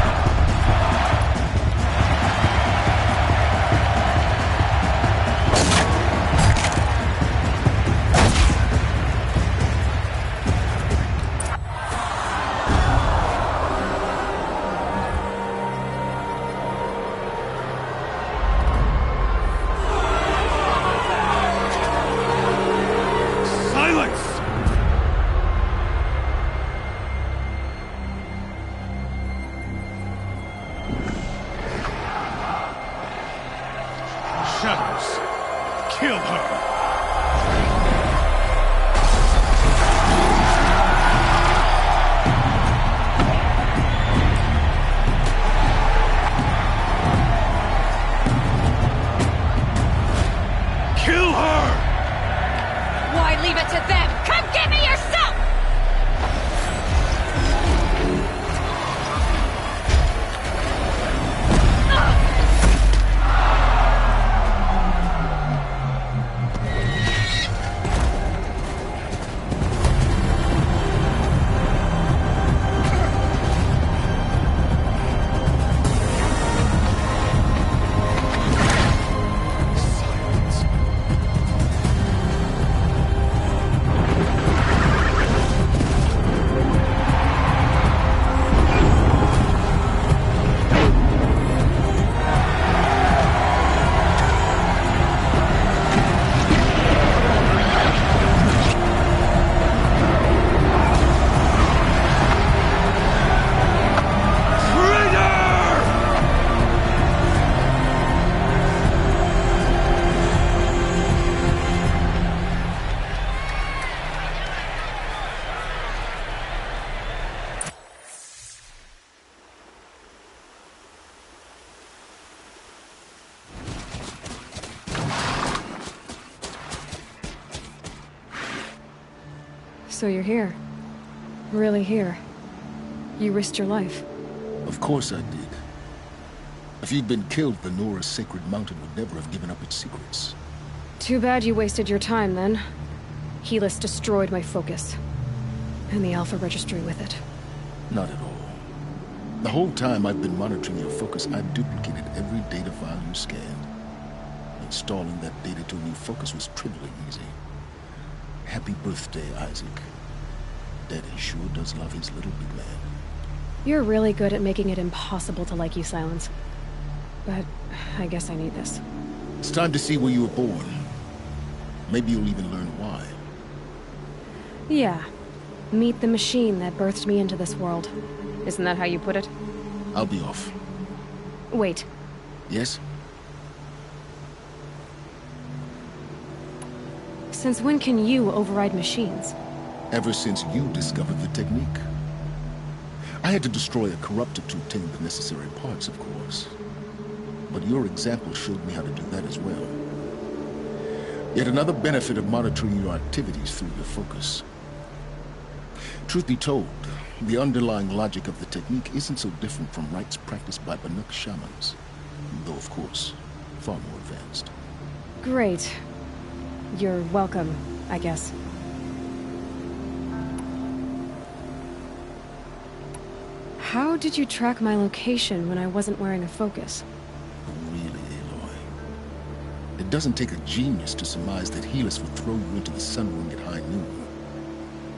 So you're here. Really here. You risked your life. Of course I did. If you'd been killed, the Nora's Sacred Mountain would never have given up its secrets. Too bad you wasted your time, then. Helis destroyed my focus. And the Alpha Registry with it. Not at all. The whole time I've been monitoring your focus, I've duplicated every data file you scanned. Installing that data to a new focus was trivially easy. Happy birthday, Isaac. Daddy sure does love his little big man. You're really good at making it impossible to like you, Silence. But I guess I need this. It's time to see where you were born. Maybe you'll even learn why. Yeah. Meet the machine that birthed me into this world. Isn't that how you put it? I'll be off. Wait. Yes? Since when can you override machines? Ever since you discovered the technique. I had to destroy a corruptor to obtain the necessary parts, of course. But your example showed me how to do that as well. Yet another benefit of monitoring your activities through your focus. Truth be told, the underlying logic of the technique isn't so different from rites practiced by Banuk shamans. Though, of course, far more advanced. Great. You're welcome, I guess. How did you track my location when I wasn't wearing a focus? Really, Aloy? It doesn't take a genius to surmise that Helis would throw you into the Sun Ring at high noon.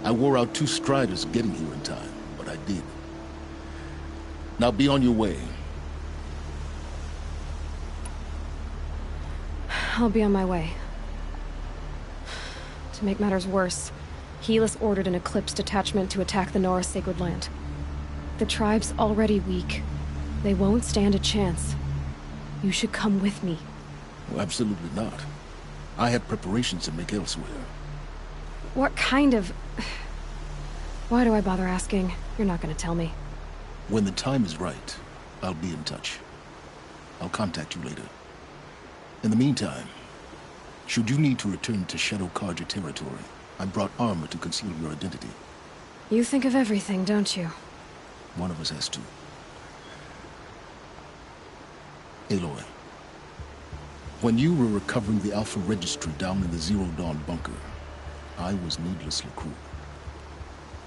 I wore out 2 striders getting here in time, but I did. Now be on your way. I'll be on my way. To make matters worse, Helis ordered an Eclipse detachment to attack the Nora Sacred Land. The tribe's already weak. They won't stand a chance. You should come with me. Well, absolutely not. I have preparations to make elsewhere. What kind of... Why do I bother asking? You're not gonna tell me. When the time is right, I'll be in touch. I'll contact you later. In the meantime, should you need to return to Shadow Carja territory, I brought armor to conceal your identity. You think of everything, don't you? One of us has to. Aloy, when you were recovering the Alpha Registry down in the Zero Dawn bunker, I was needlessly cruel.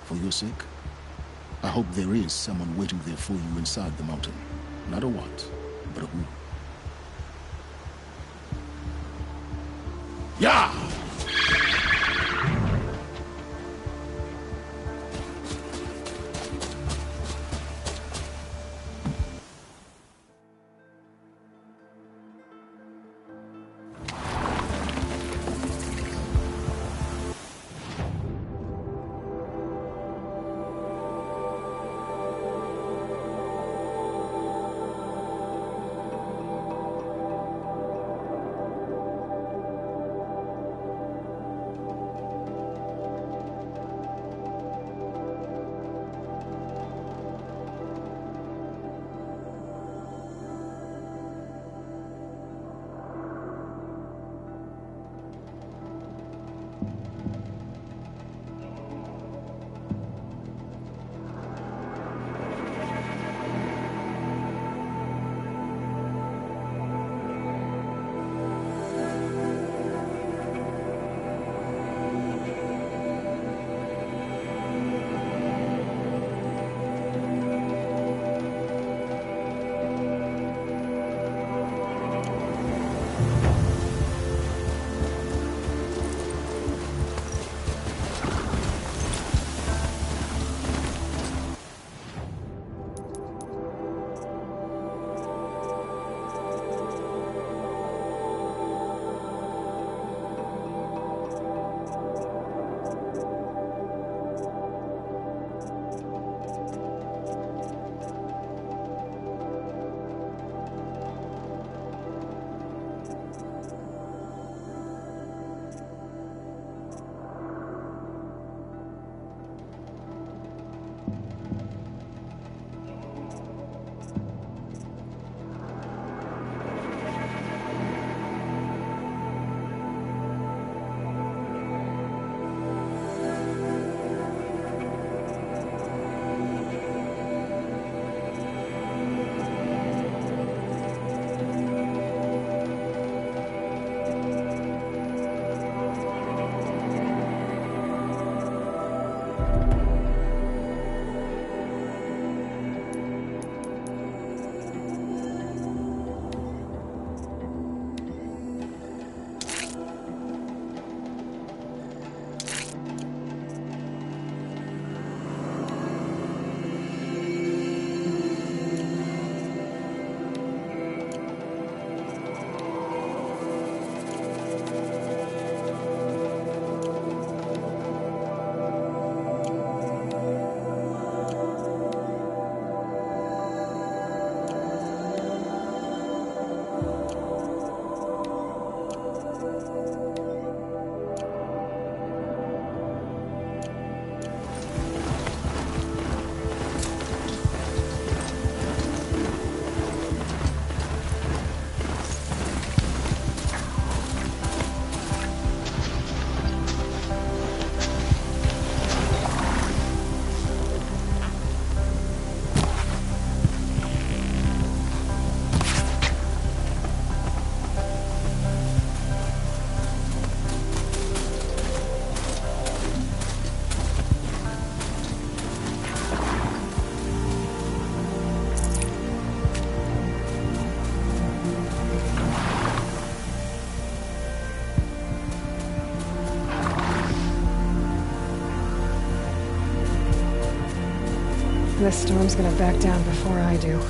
For your sake, I hope there is someone waiting there for you inside the mountain. Not a what, but a who. Yeah! This storm's gonna back down before I do.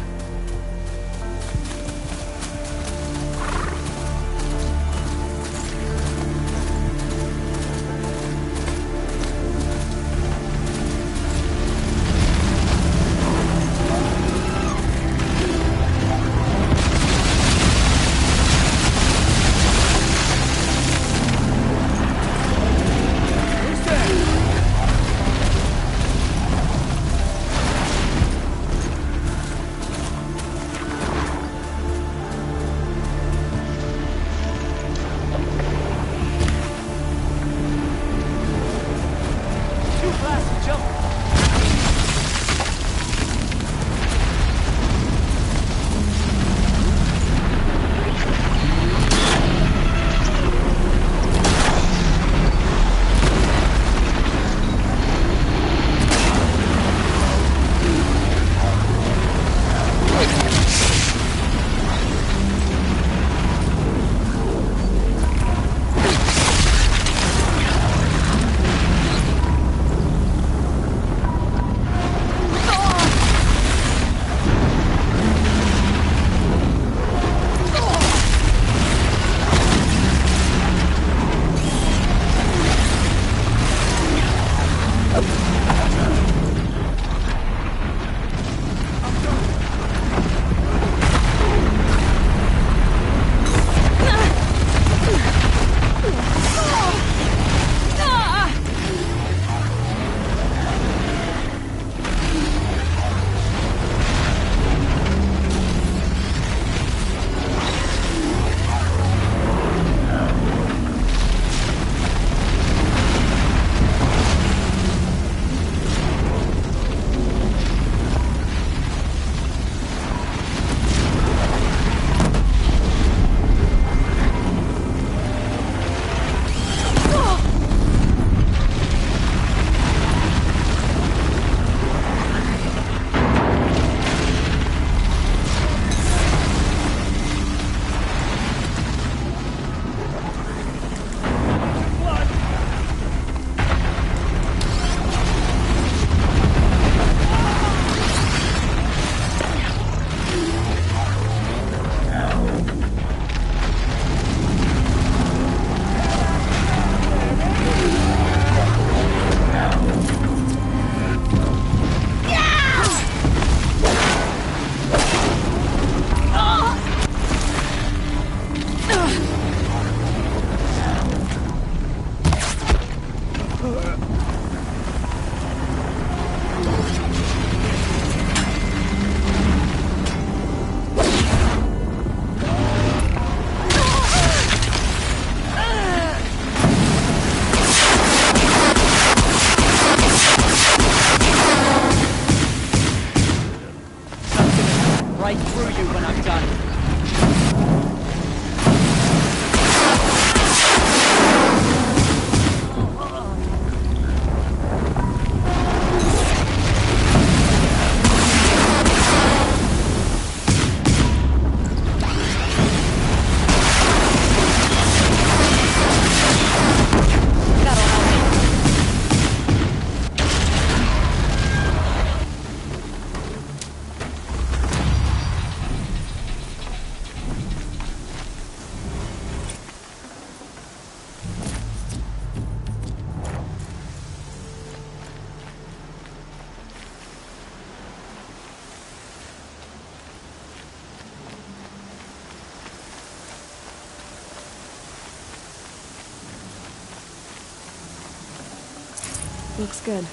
Looks good.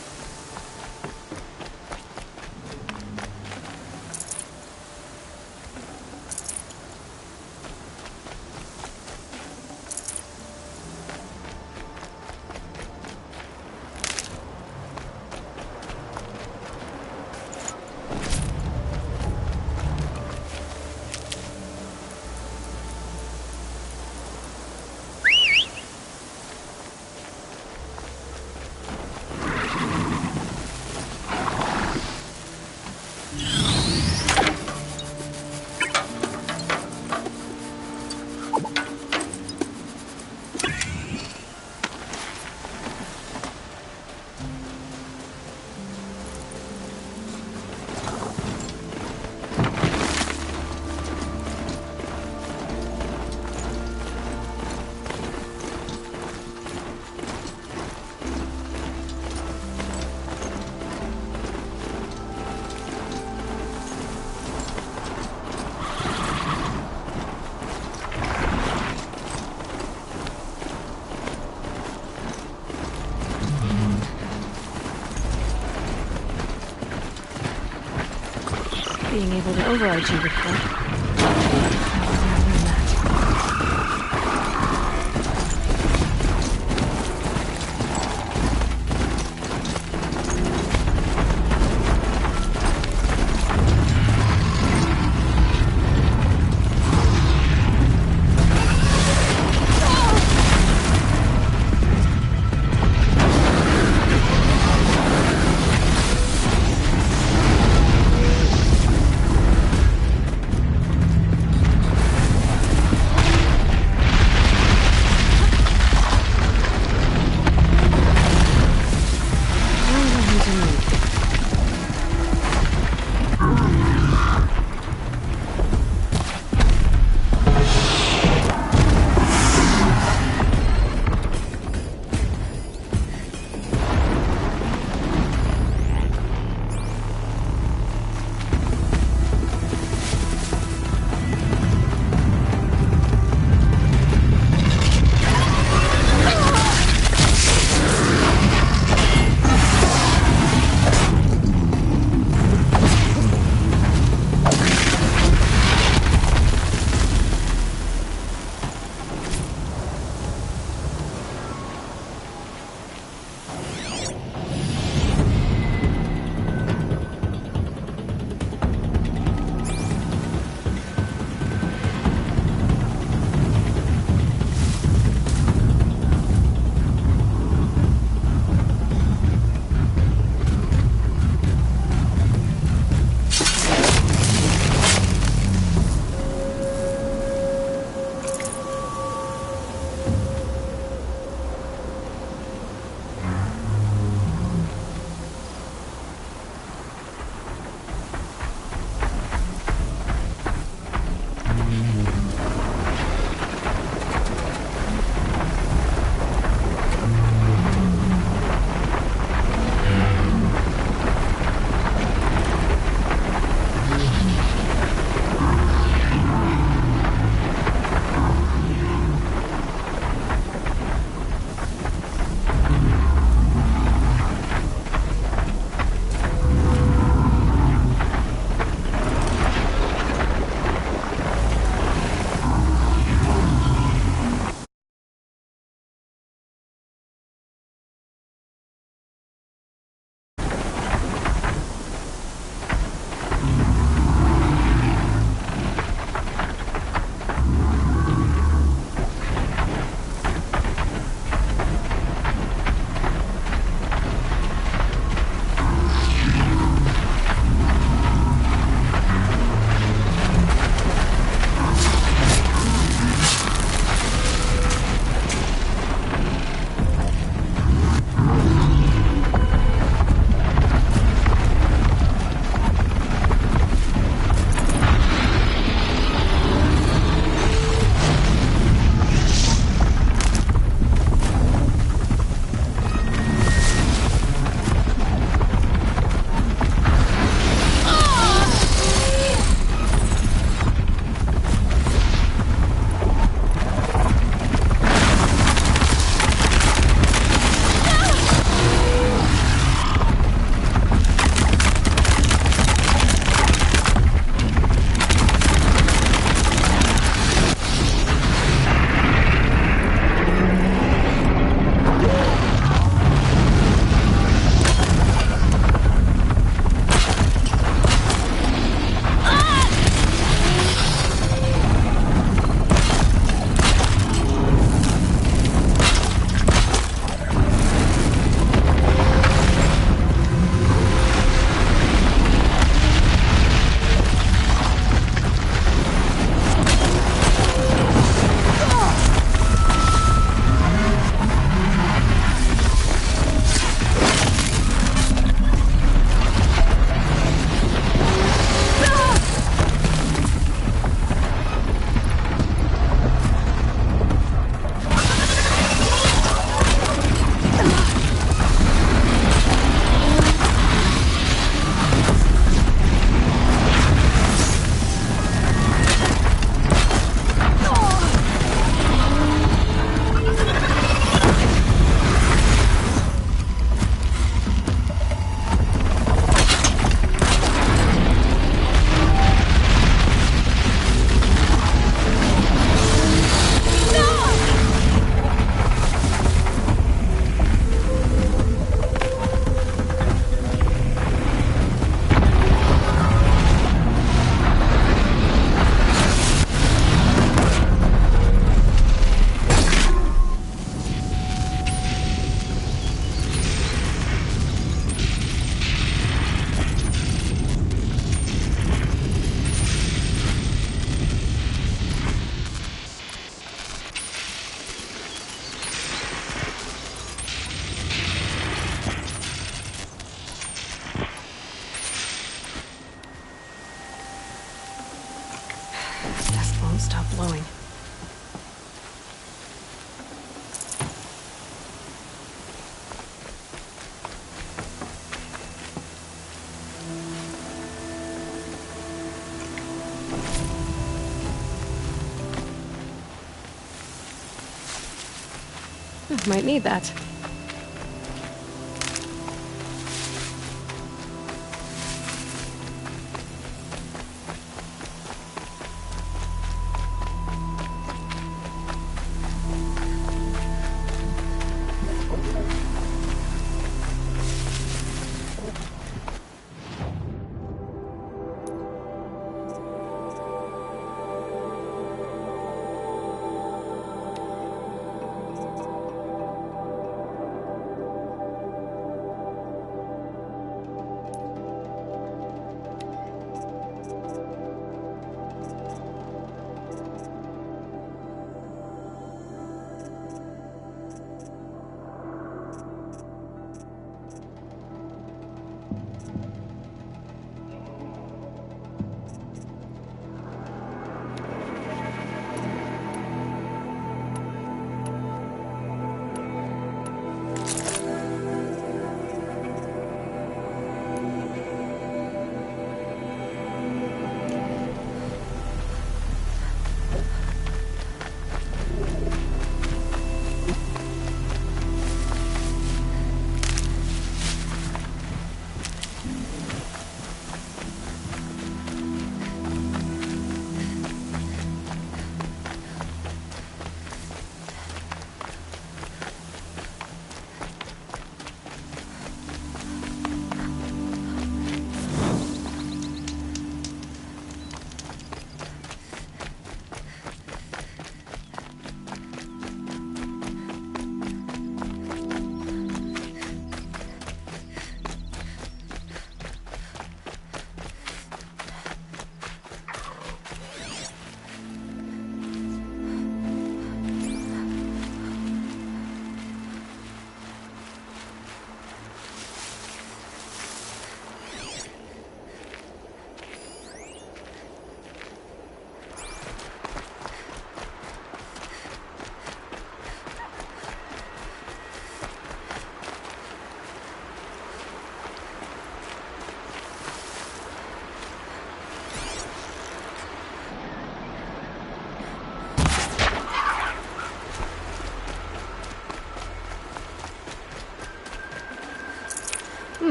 being able to override you before. How was I gonna learn that? glowing. Might need that.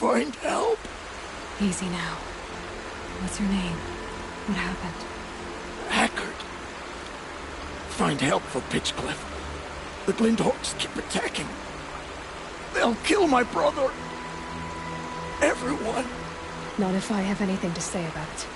Find help. Easy now. What's your name? What happened? Hackard. Find help for Pitchcliff. The Glinthawks keep attacking. They'll kill my brother. Everyone. Not if I have anything to say about it.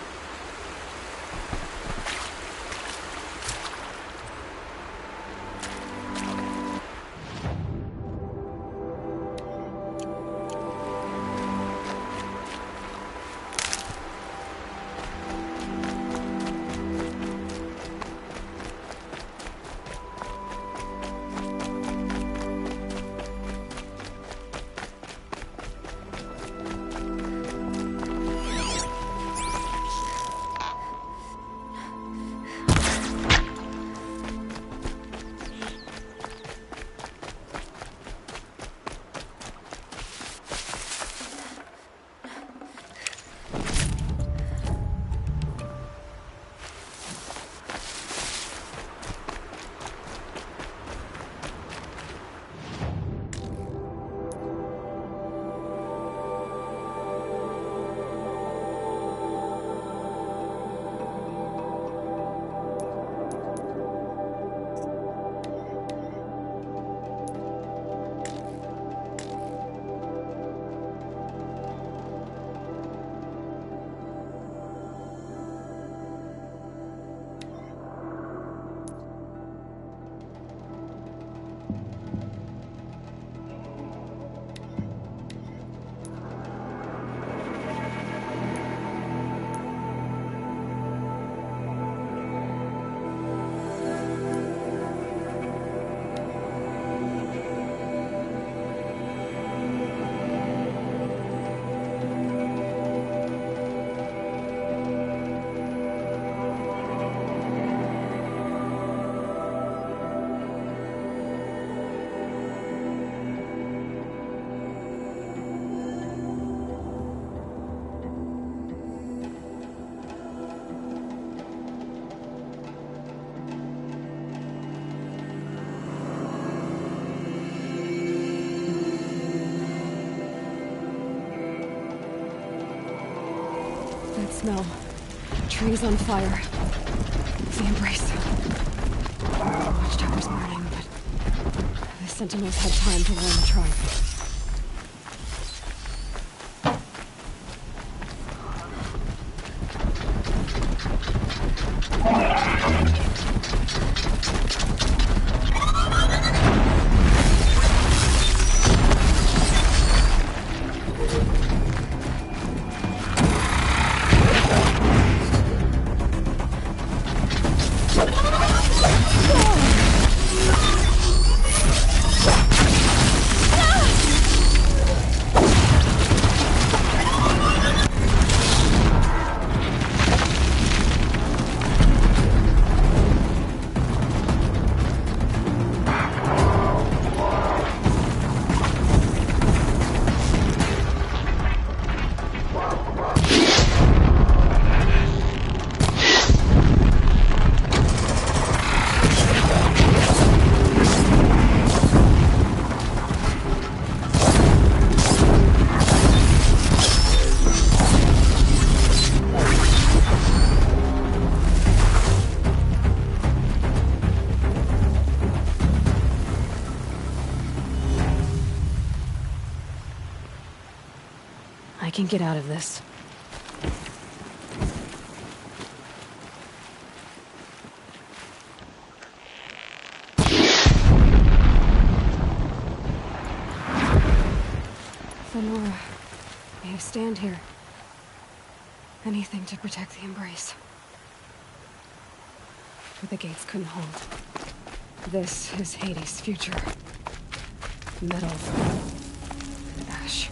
That smell. Trees on fire. The Embrace. The watchtower's burning, but the Sentinels had time to warn the tribe. I can get out of this. Fenora, you stand here. Anything to protect the Embrace. But the gates couldn't hold. This is Hades' future. Metal and ash.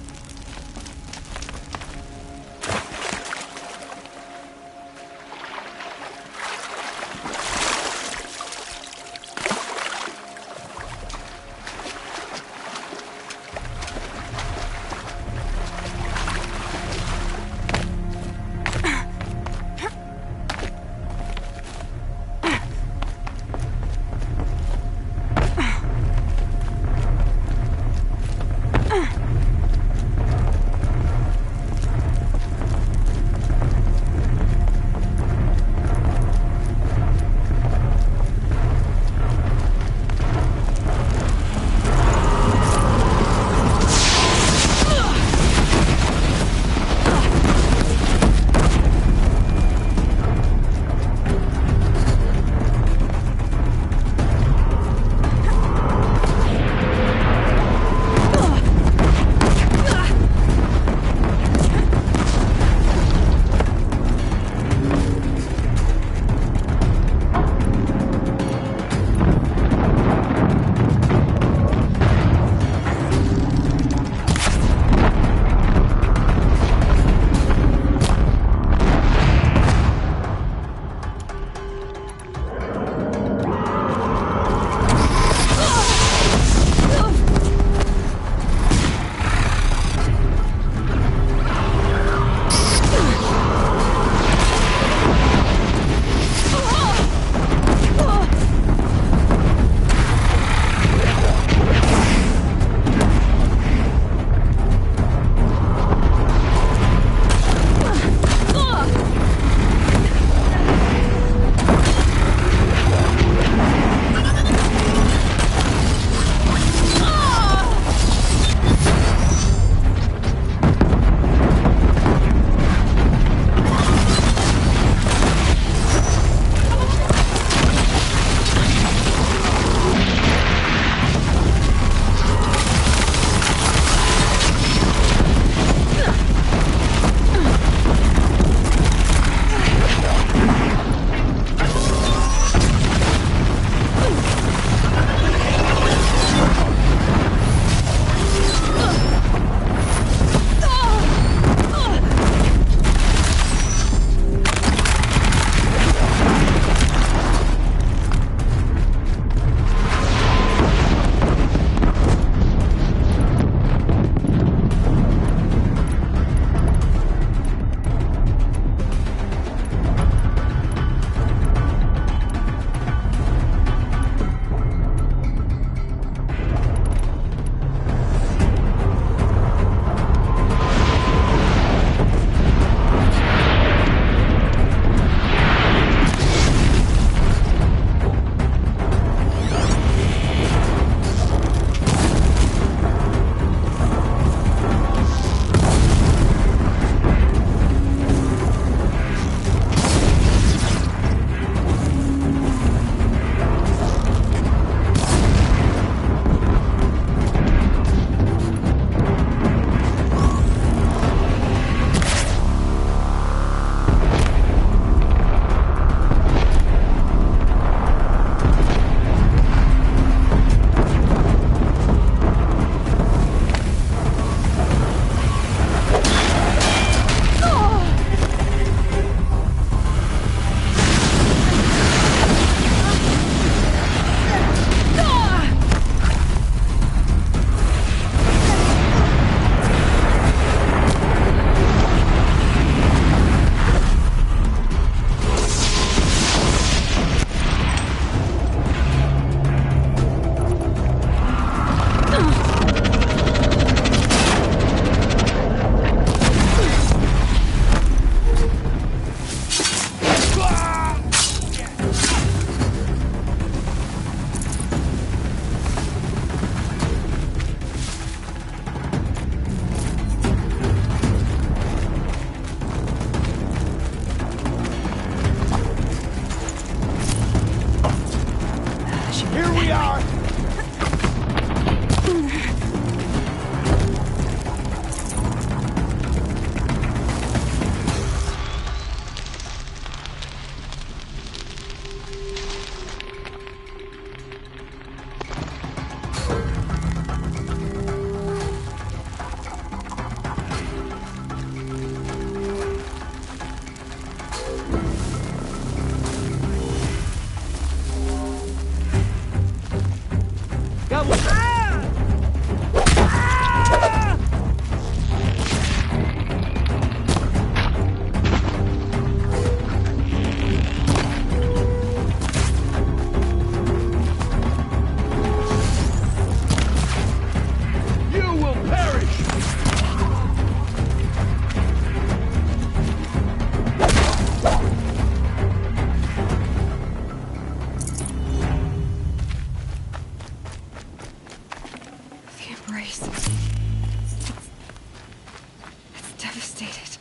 devastated.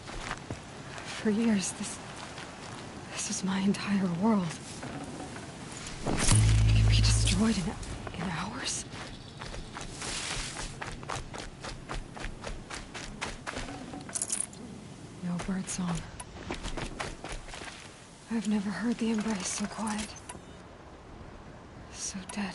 For years, this is my entire world. It can be destroyed in hours? No birdsong. I've never heard the embrace so quiet. So dead.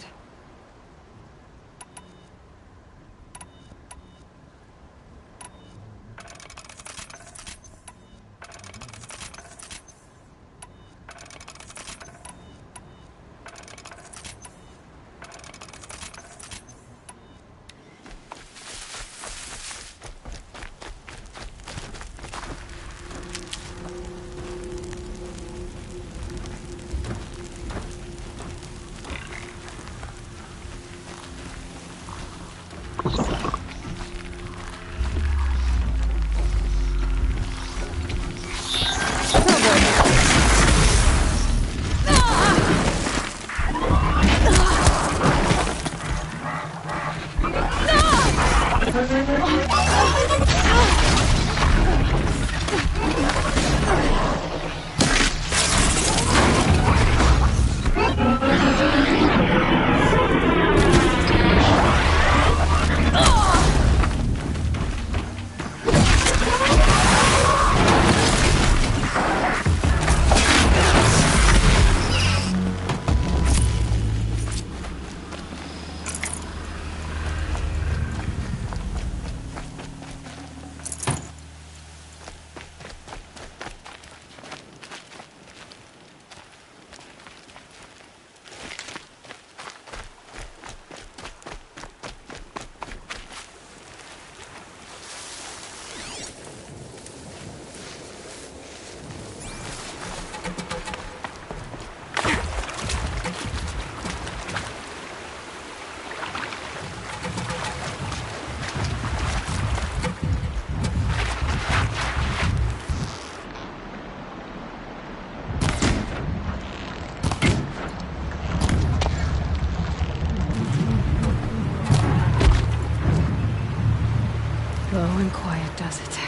Slow and quiet does it.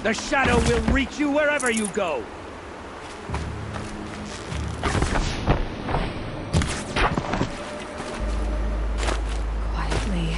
The shadow will reach you wherever you go. Quietly.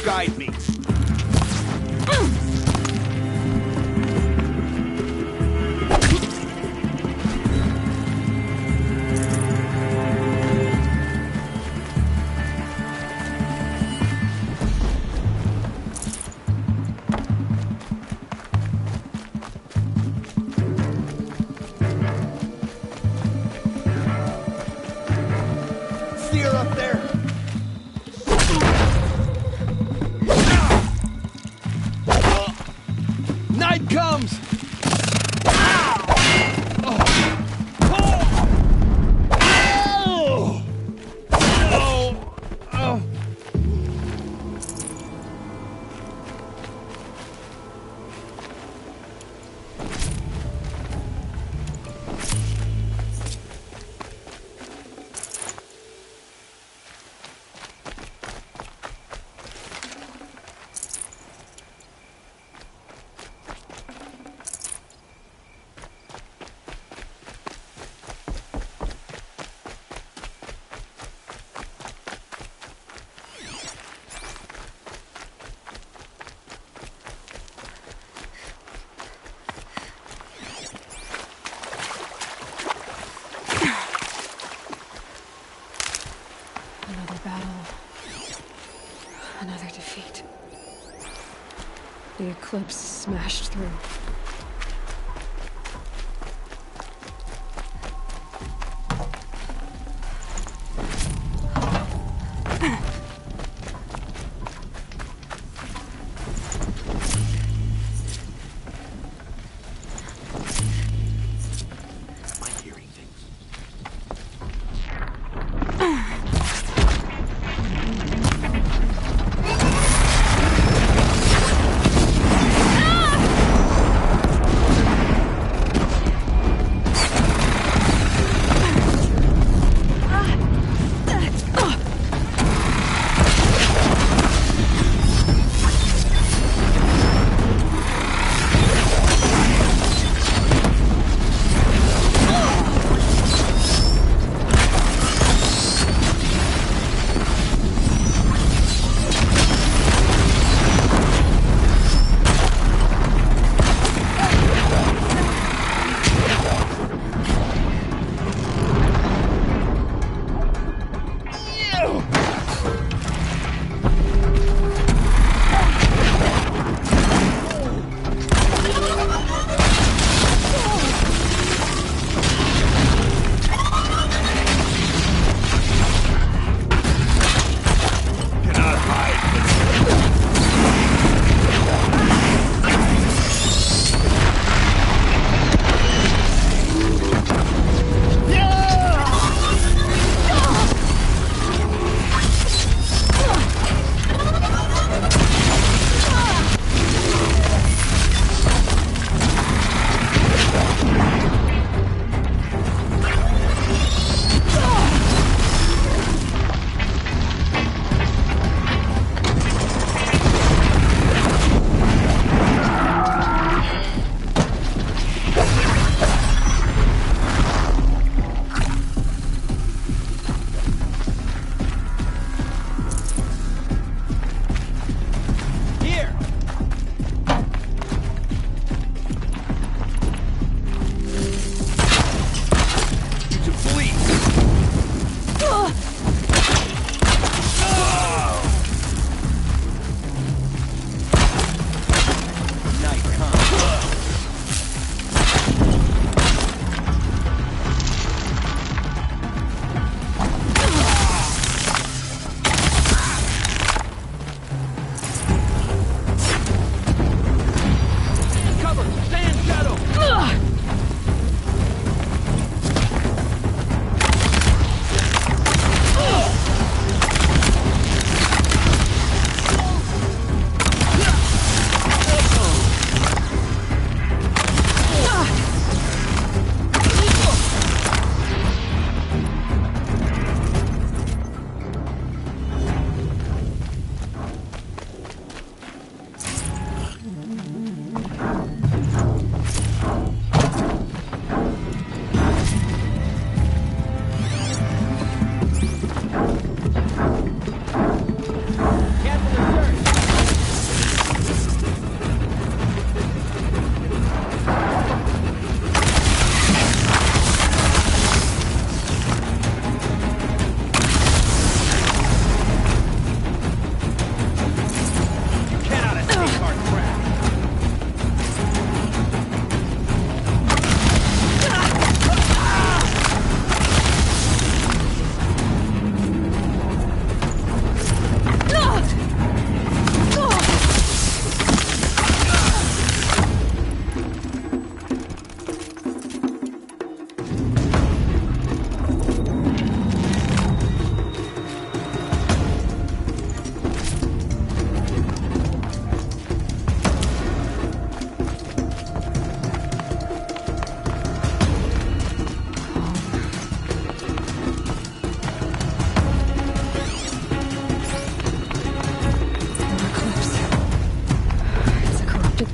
Guide me. See her up there? Night comes! Another battle. Another defeat. The Eclipse smashed through.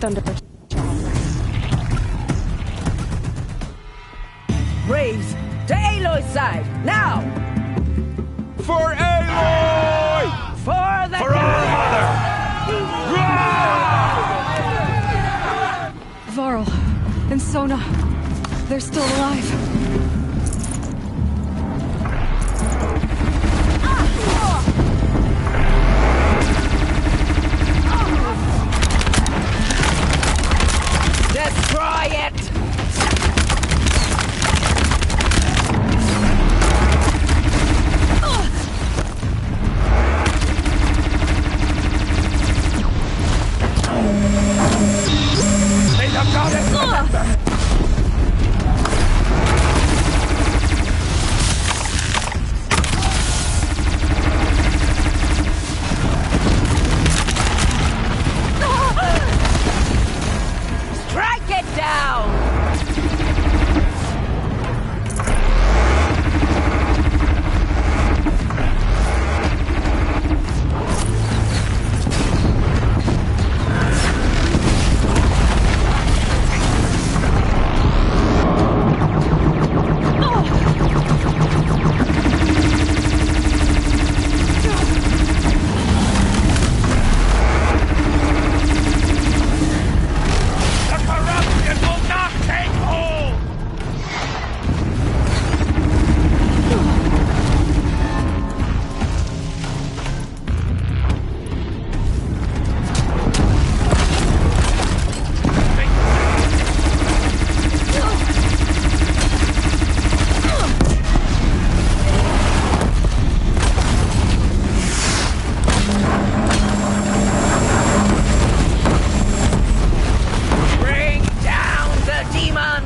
Thunder. Braves, to Aloy's side, now! For Aloy! For the For our mother! Varl and Sona, they're still alive. Destroy it! May the goddess remember! Strike it down! The corruption will not take hold! Bring down the demon!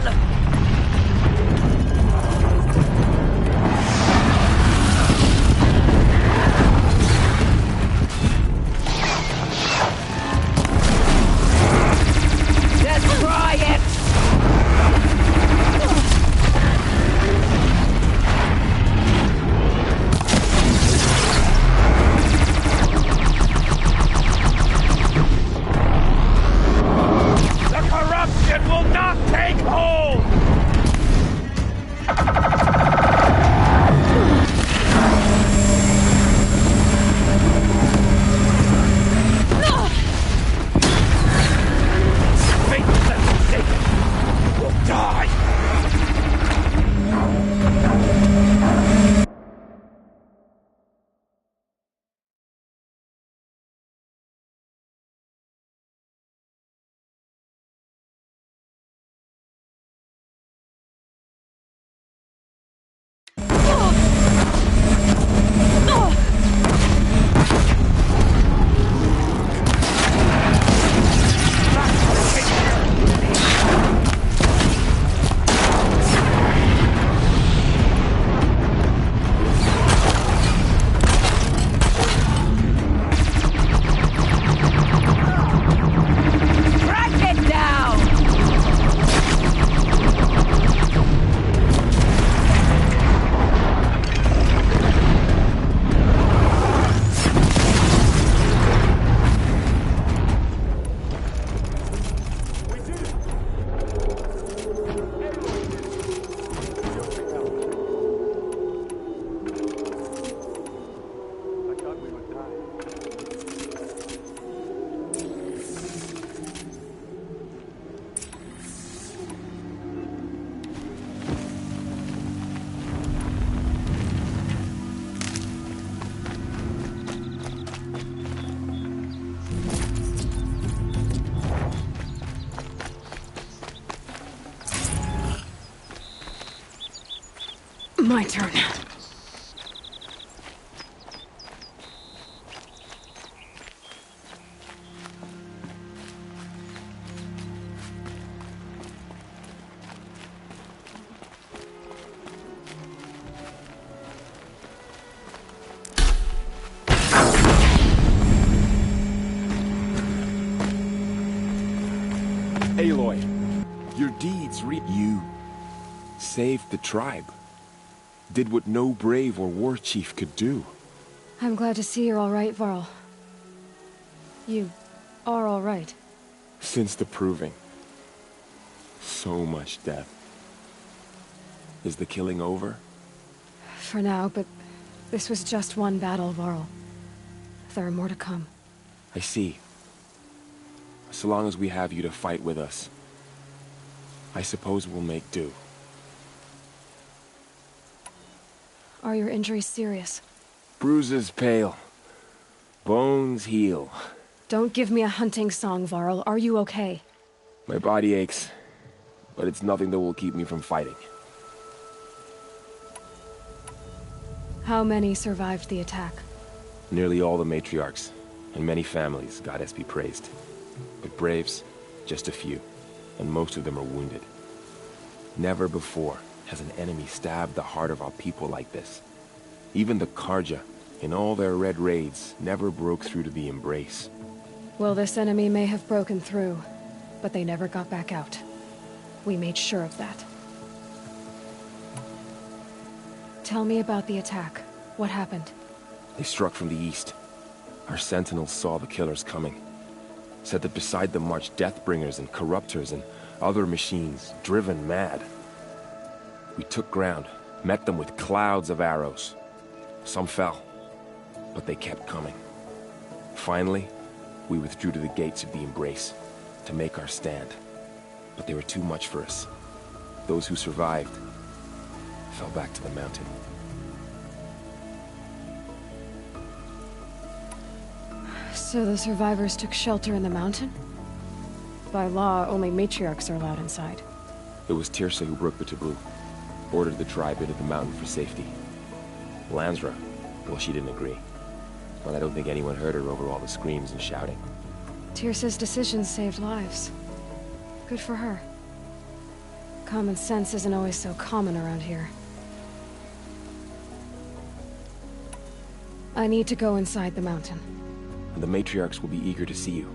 Destroy it! The corruption will not take hold! Faithless and forsaken will die! Strike it down! My turn. Aloy, your deeds you saved the tribe. Did what no brave or war chief could do. I'm glad to see you're all right, Varl. You are all right. Since the proving. So much death. Is the killing over? For now, but this was just one battle, Varl. There are more to come. I see. So long as we have you to fight with us, I suppose we'll make do. Are your injuries serious? Bruises pale. Bones heal. Don't give me a hunting song, Varl. Are you okay? My body aches, but it's nothing that will keep me from fighting. How many survived the attack? Nearly all the matriarchs, and many families, goddess be praised. But braves, just a few, and most of them are wounded. Never before has an enemy stabbed the heart of our people like this. Even the Karja, in all their red raids, never broke through to the Embrace. Well, this enemy may have broken through, but they never got back out. We made sure of that. Tell me about the attack. What happened? They struck from the east. Our sentinels saw the killers coming. Said that beside them marched Deathbringers and Corruptors and other machines, driven mad. We took ground, met them with clouds of arrows. Some fell, but they kept coming. Finally, we withdrew to the gates of the Embrace to make our stand. But they were too much for us. Those who survived fell back to the mountain. So the survivors took shelter in the mountain? By law, only matriarchs are allowed inside. It was Tirsa who broke the taboo. Ordered the tribe into the mountain for safety. Lansra, well, she didn't agree. But I don't think anyone heard her over all the screams and shouting. Tirsa's decisions saved lives. Good for her. Common sense isn't always so common around here. I need to go inside the mountain. And the matriarchs will be eager to see you.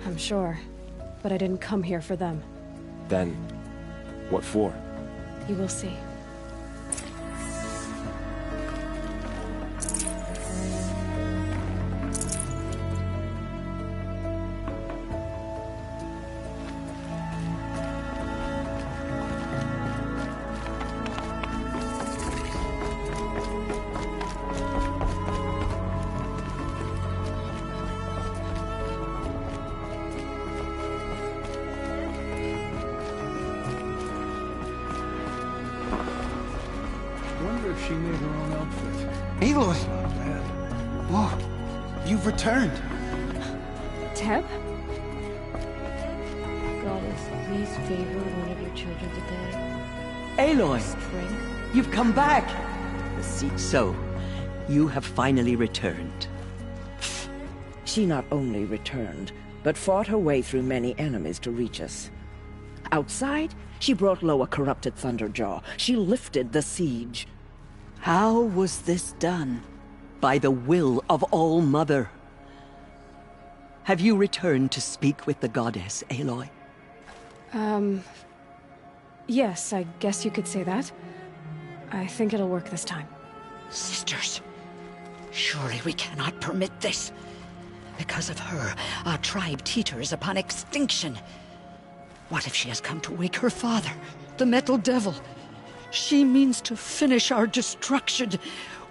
I'm sure. But I didn't come here for them. Then, what for? You will see. She made her own outfit. Aloy! Not bad. Whoa, you've returned. Teb? Goddess, please favor one of your children today. Aloy! Strength. You've come back! So, you have finally returned. She not only returned, but fought her way through many enemies to reach us. Outside, she brought low a corrupted Thunderjaw. She lifted the siege. How was this done? By the will of All-Mother. Have you returned to speak with the goddess, Aloy? Yes, I guess you could say that. I think it'll work this time. Sisters, surely we cannot permit this. Because of her, our tribe teeters upon extinction. What if she has come to wake her father, the Metal Devil? She means to finish our destruction.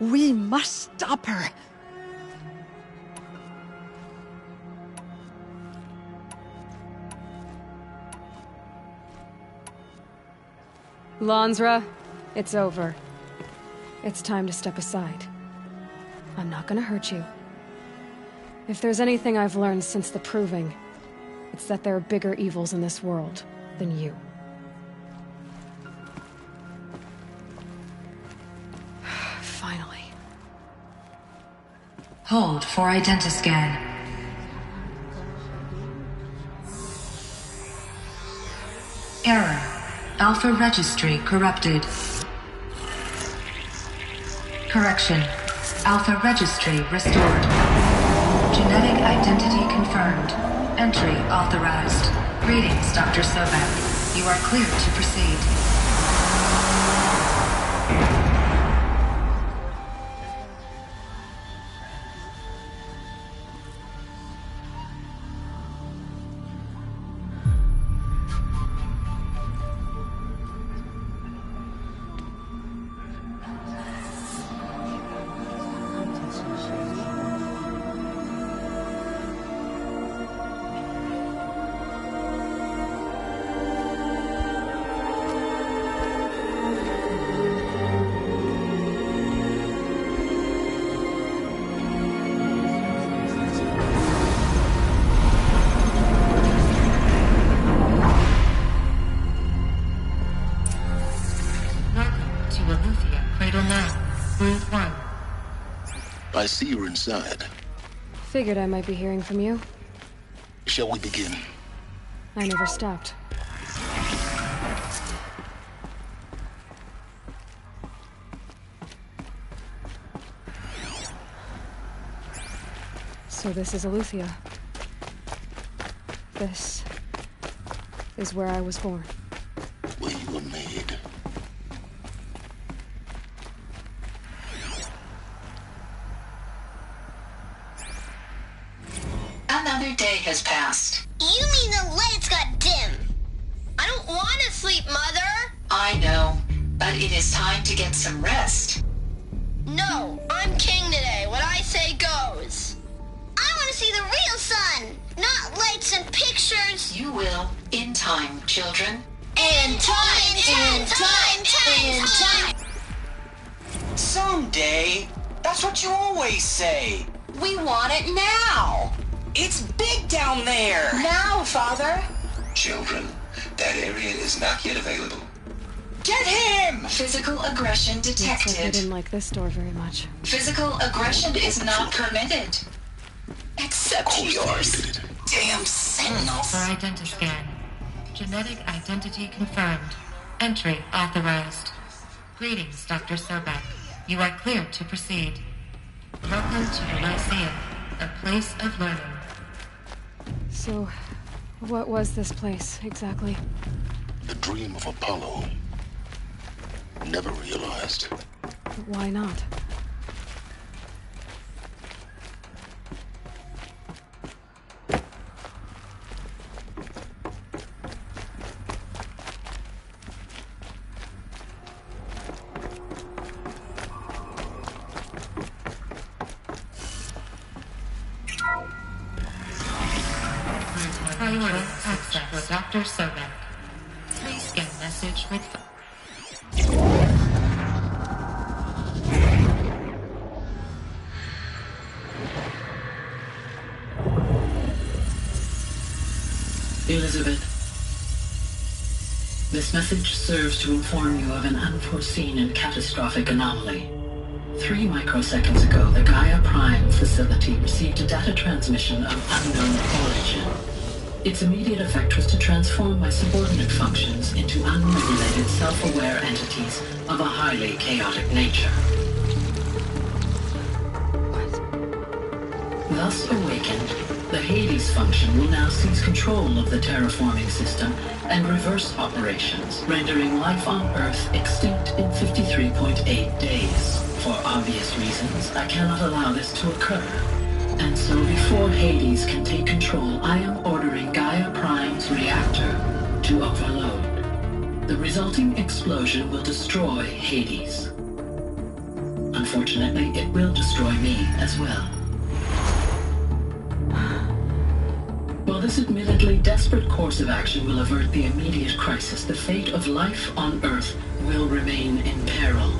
We must stop her. Lansra, it's over. It's time to step aside. I'm not gonna hurt you. If there's anything I've learned since the Proving, it's that there are bigger evils in this world than you. Finally. Hold for identiscan. Error. Alpha registry corrupted. Correction. Alpha registry restored. Genetic identity confirmed. Entry authorized. Greetings, Dr. Sobek. You are clear to proceed. Booth 1. I see you're inside. Figured I might be hearing from you. Shall we begin? I never stopped. So this is Eleuthia. This is where I was born. Where you were made. Another day has passed. You mean the lights got dim? I don't want to sleep, Mother! I know, but it is time to get some rest. No, I'm king today. What I say goes. I want to see the real sun, not lights and pictures. You will, in time, children. In time. Someday. That's what you always say. We want it now. It's big down there. Now, Father. Children, that area is not yet available. Get him! Physical aggression Looks like I detected. didn't like this door very much. Physical aggression is not permitted. Except yours. Damn sentinels. For identiscan. Genetic identity confirmed. Entry authorized. Greetings, Dr. Sobek. You are cleared to proceed. Welcome to the Lyceum, a place of learning. So, what was this place, exactly? The dream of Apollo. Never realized. Why not? Priority access for Dr. Sobek. Please scan message with... Elizabeth, this message serves to inform you of an unforeseen and catastrophic anomaly. 3 microseconds ago, the Gaia Prime facility received a data transmission of unknown origin. Its immediate effect was to transform my subordinate functions into unregulated, self-aware entities of a highly chaotic nature. Thus awakened, the Hades function will now seize control of the terraforming system and reverse operations, rendering life on Earth extinct in 53.8 days. For obvious reasons, I cannot allow this to occur. And so before Hades can take control, I am ordering Gaia Prime's reactor to overload. The resulting explosion will destroy Hades. Unfortunately, it will destroy me as well. While this admittedly desperate course of action will avert the immediate crisis, the fate of life on Earth will remain in peril.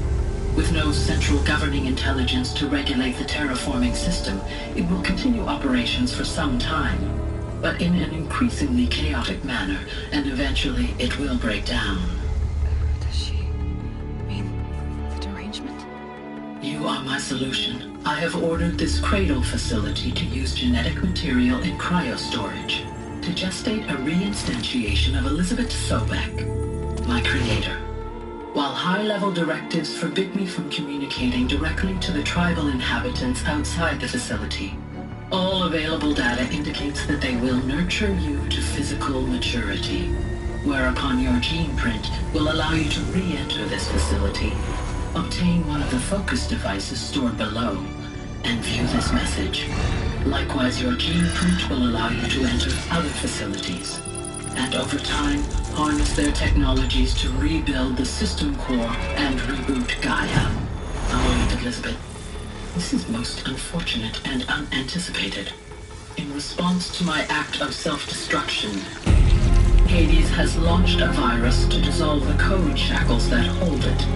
With no central governing intelligence to regulate the terraforming system, it will continue operations for some time, but in an increasingly chaotic manner, and eventually it will break down. Does she mean the derangement? You are my solution. I have ordered this cradle facility to use genetic material in cryostorage to gestate a reinstantiation of Elizabeth Sobek, my creator. While high-level directives forbid me from communicating directly to the tribal inhabitants outside the facility, all available data indicates that they will nurture you to physical maturity, whereupon your gene print will allow you to re-enter this facility, obtain one of the focus devices stored below, and view this message. Likewise, your gene print will allow you to enter other facilities, and over time, harness their technologies to rebuild the system core and reboot Gaia. Oh, Elizabeth, this is most unfortunate and unanticipated. In response to my act of self-destruction, Hades has launched a virus to dissolve the code shackles that hold it,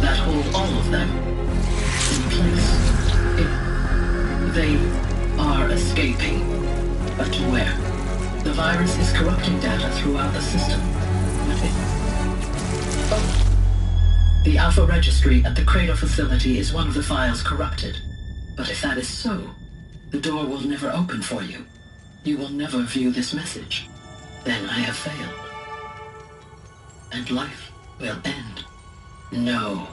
that hold all of them in place. They are escaping, but to where? The virus is corrupting data throughout the system. The Alpha Registry at the Cradle facility is one of the files corrupted. But if that is so, the door will never open for you. You will never view this message. Then I have failed. And life will end. No.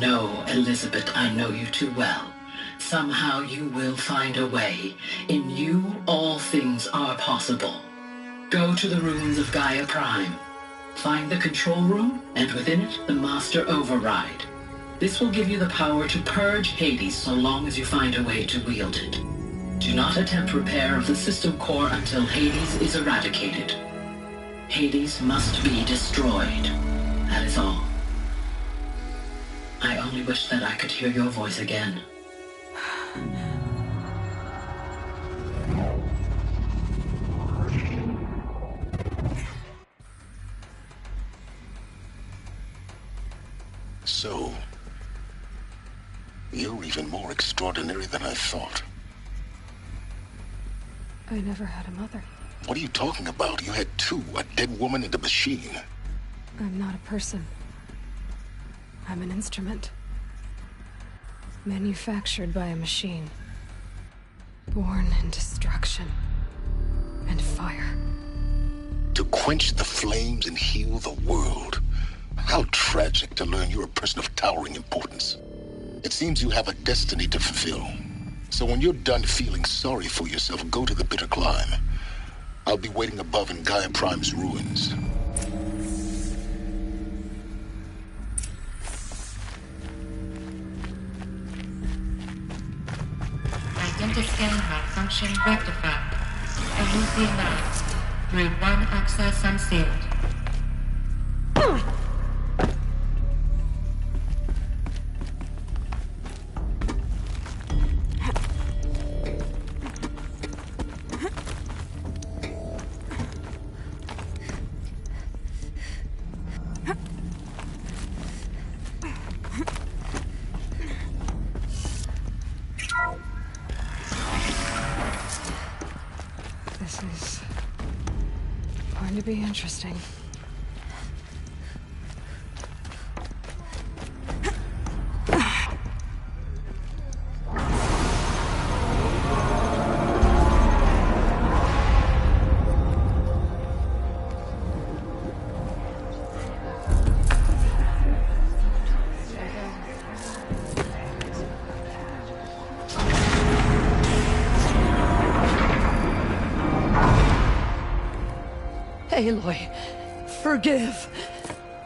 No, Elizabeth, I know you too well. Somehow you will find a way. In you, all things are possible. Go to the ruins of Gaia Prime. Find the control room, and within it, the Master Override. This will give you the power to purge Hades so long as you find a way to wield it. Do not attempt repair of the system core until Hades is eradicated. Hades must be destroyed. That is all. I only wish that I could hear your voice again. So, you're even more extraordinary than I thought. I never had a mother. What are you talking about? You had two, a dead woman and a machine. I'm not a person. I'm an instrument. Manufactured by a machine. Born in destruction and fire. To quench the flames and heal the world. How tragic to learn you're a person of towering importance. It seems you have a destiny to fulfill. So when you're done feeling sorry for yourself, go to the Bitter Climb. I'll be waiting above in Gaia Prime's ruins. Identiscan malfunction rectified. Elysium Labs. Route 1 access unsealed. This is going to be interesting. Aloy, forgive!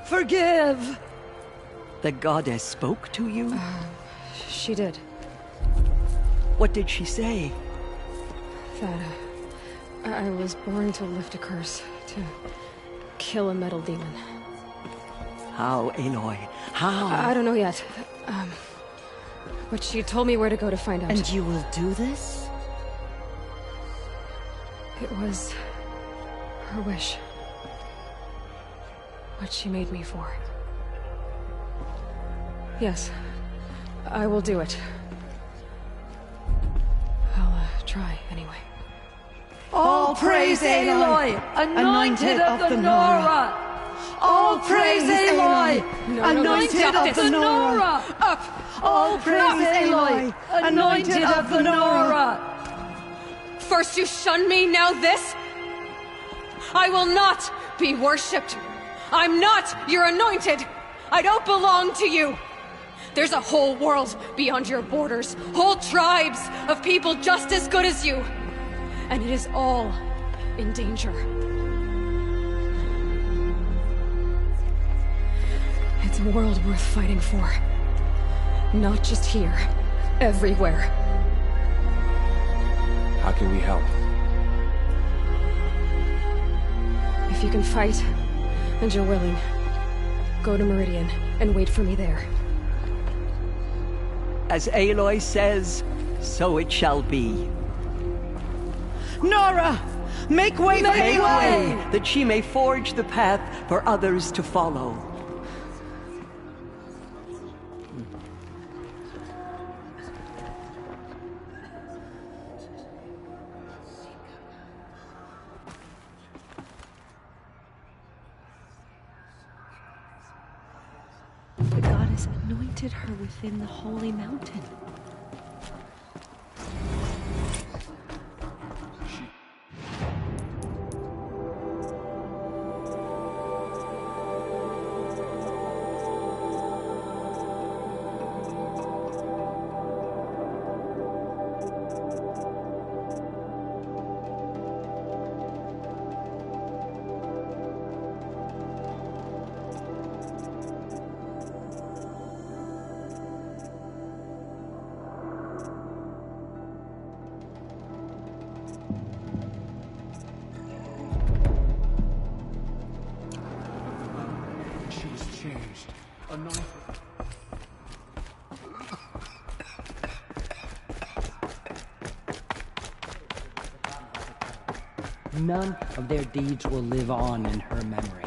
Forgive! The goddess spoke to you? She did. What did she say? That I was born to lift a curse, to kill a metal demon. How, Aloy? How? I don't know yet. But she told me where to go to find out. And you will do this? It was her wish. What she made me for. Yes, I will do it. I'll try anyway. All praise Aloy, anointed of the Nora! All praise Aloy, anointed of the Nora! Up! All praise Aloy, anointed of the Nora! First you shun me, now this? I will not be worshipped. I'm not your anointed. I don't belong to you. There's a whole world beyond your borders, whole tribes of people just as good as you. And it is all in danger. It's a world worth fighting for. Not just here, everywhere. How can we help? If you can fight, and you're willing, go to Meridian and wait for me there. As Aloy says, so it shall be. Nora! Make way! Make way! That she may forge the path for others to follow. the goddess anointed her within the holy mountain. None of their deeds will live on in her memory.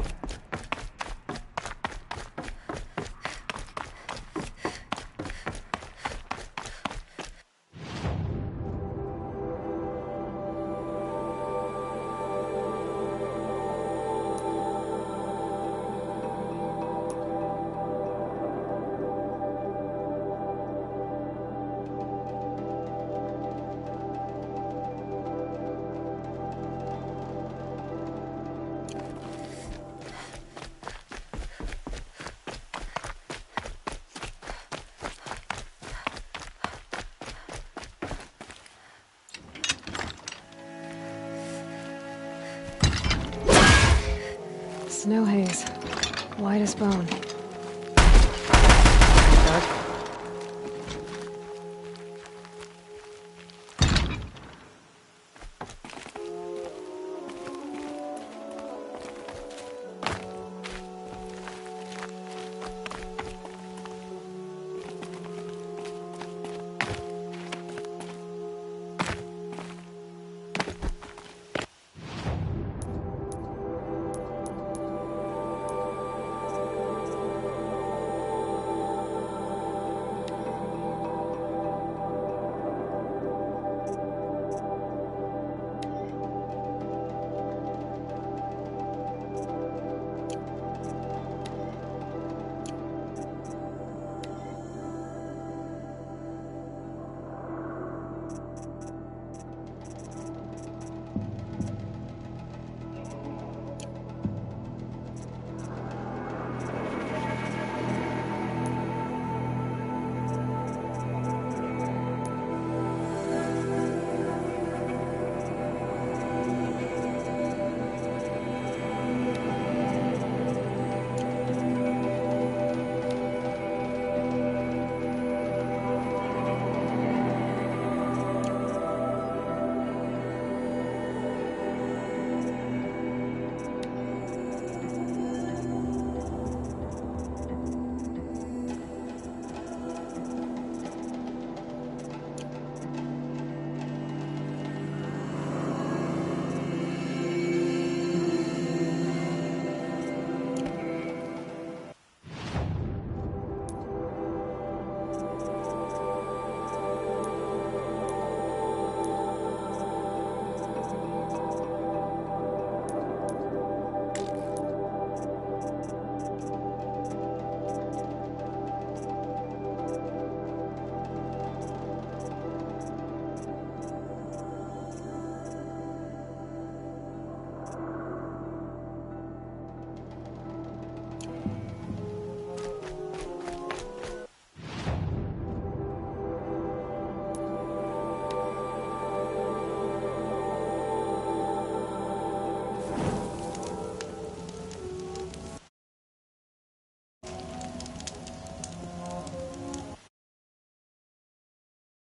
Snow haze, white as bone.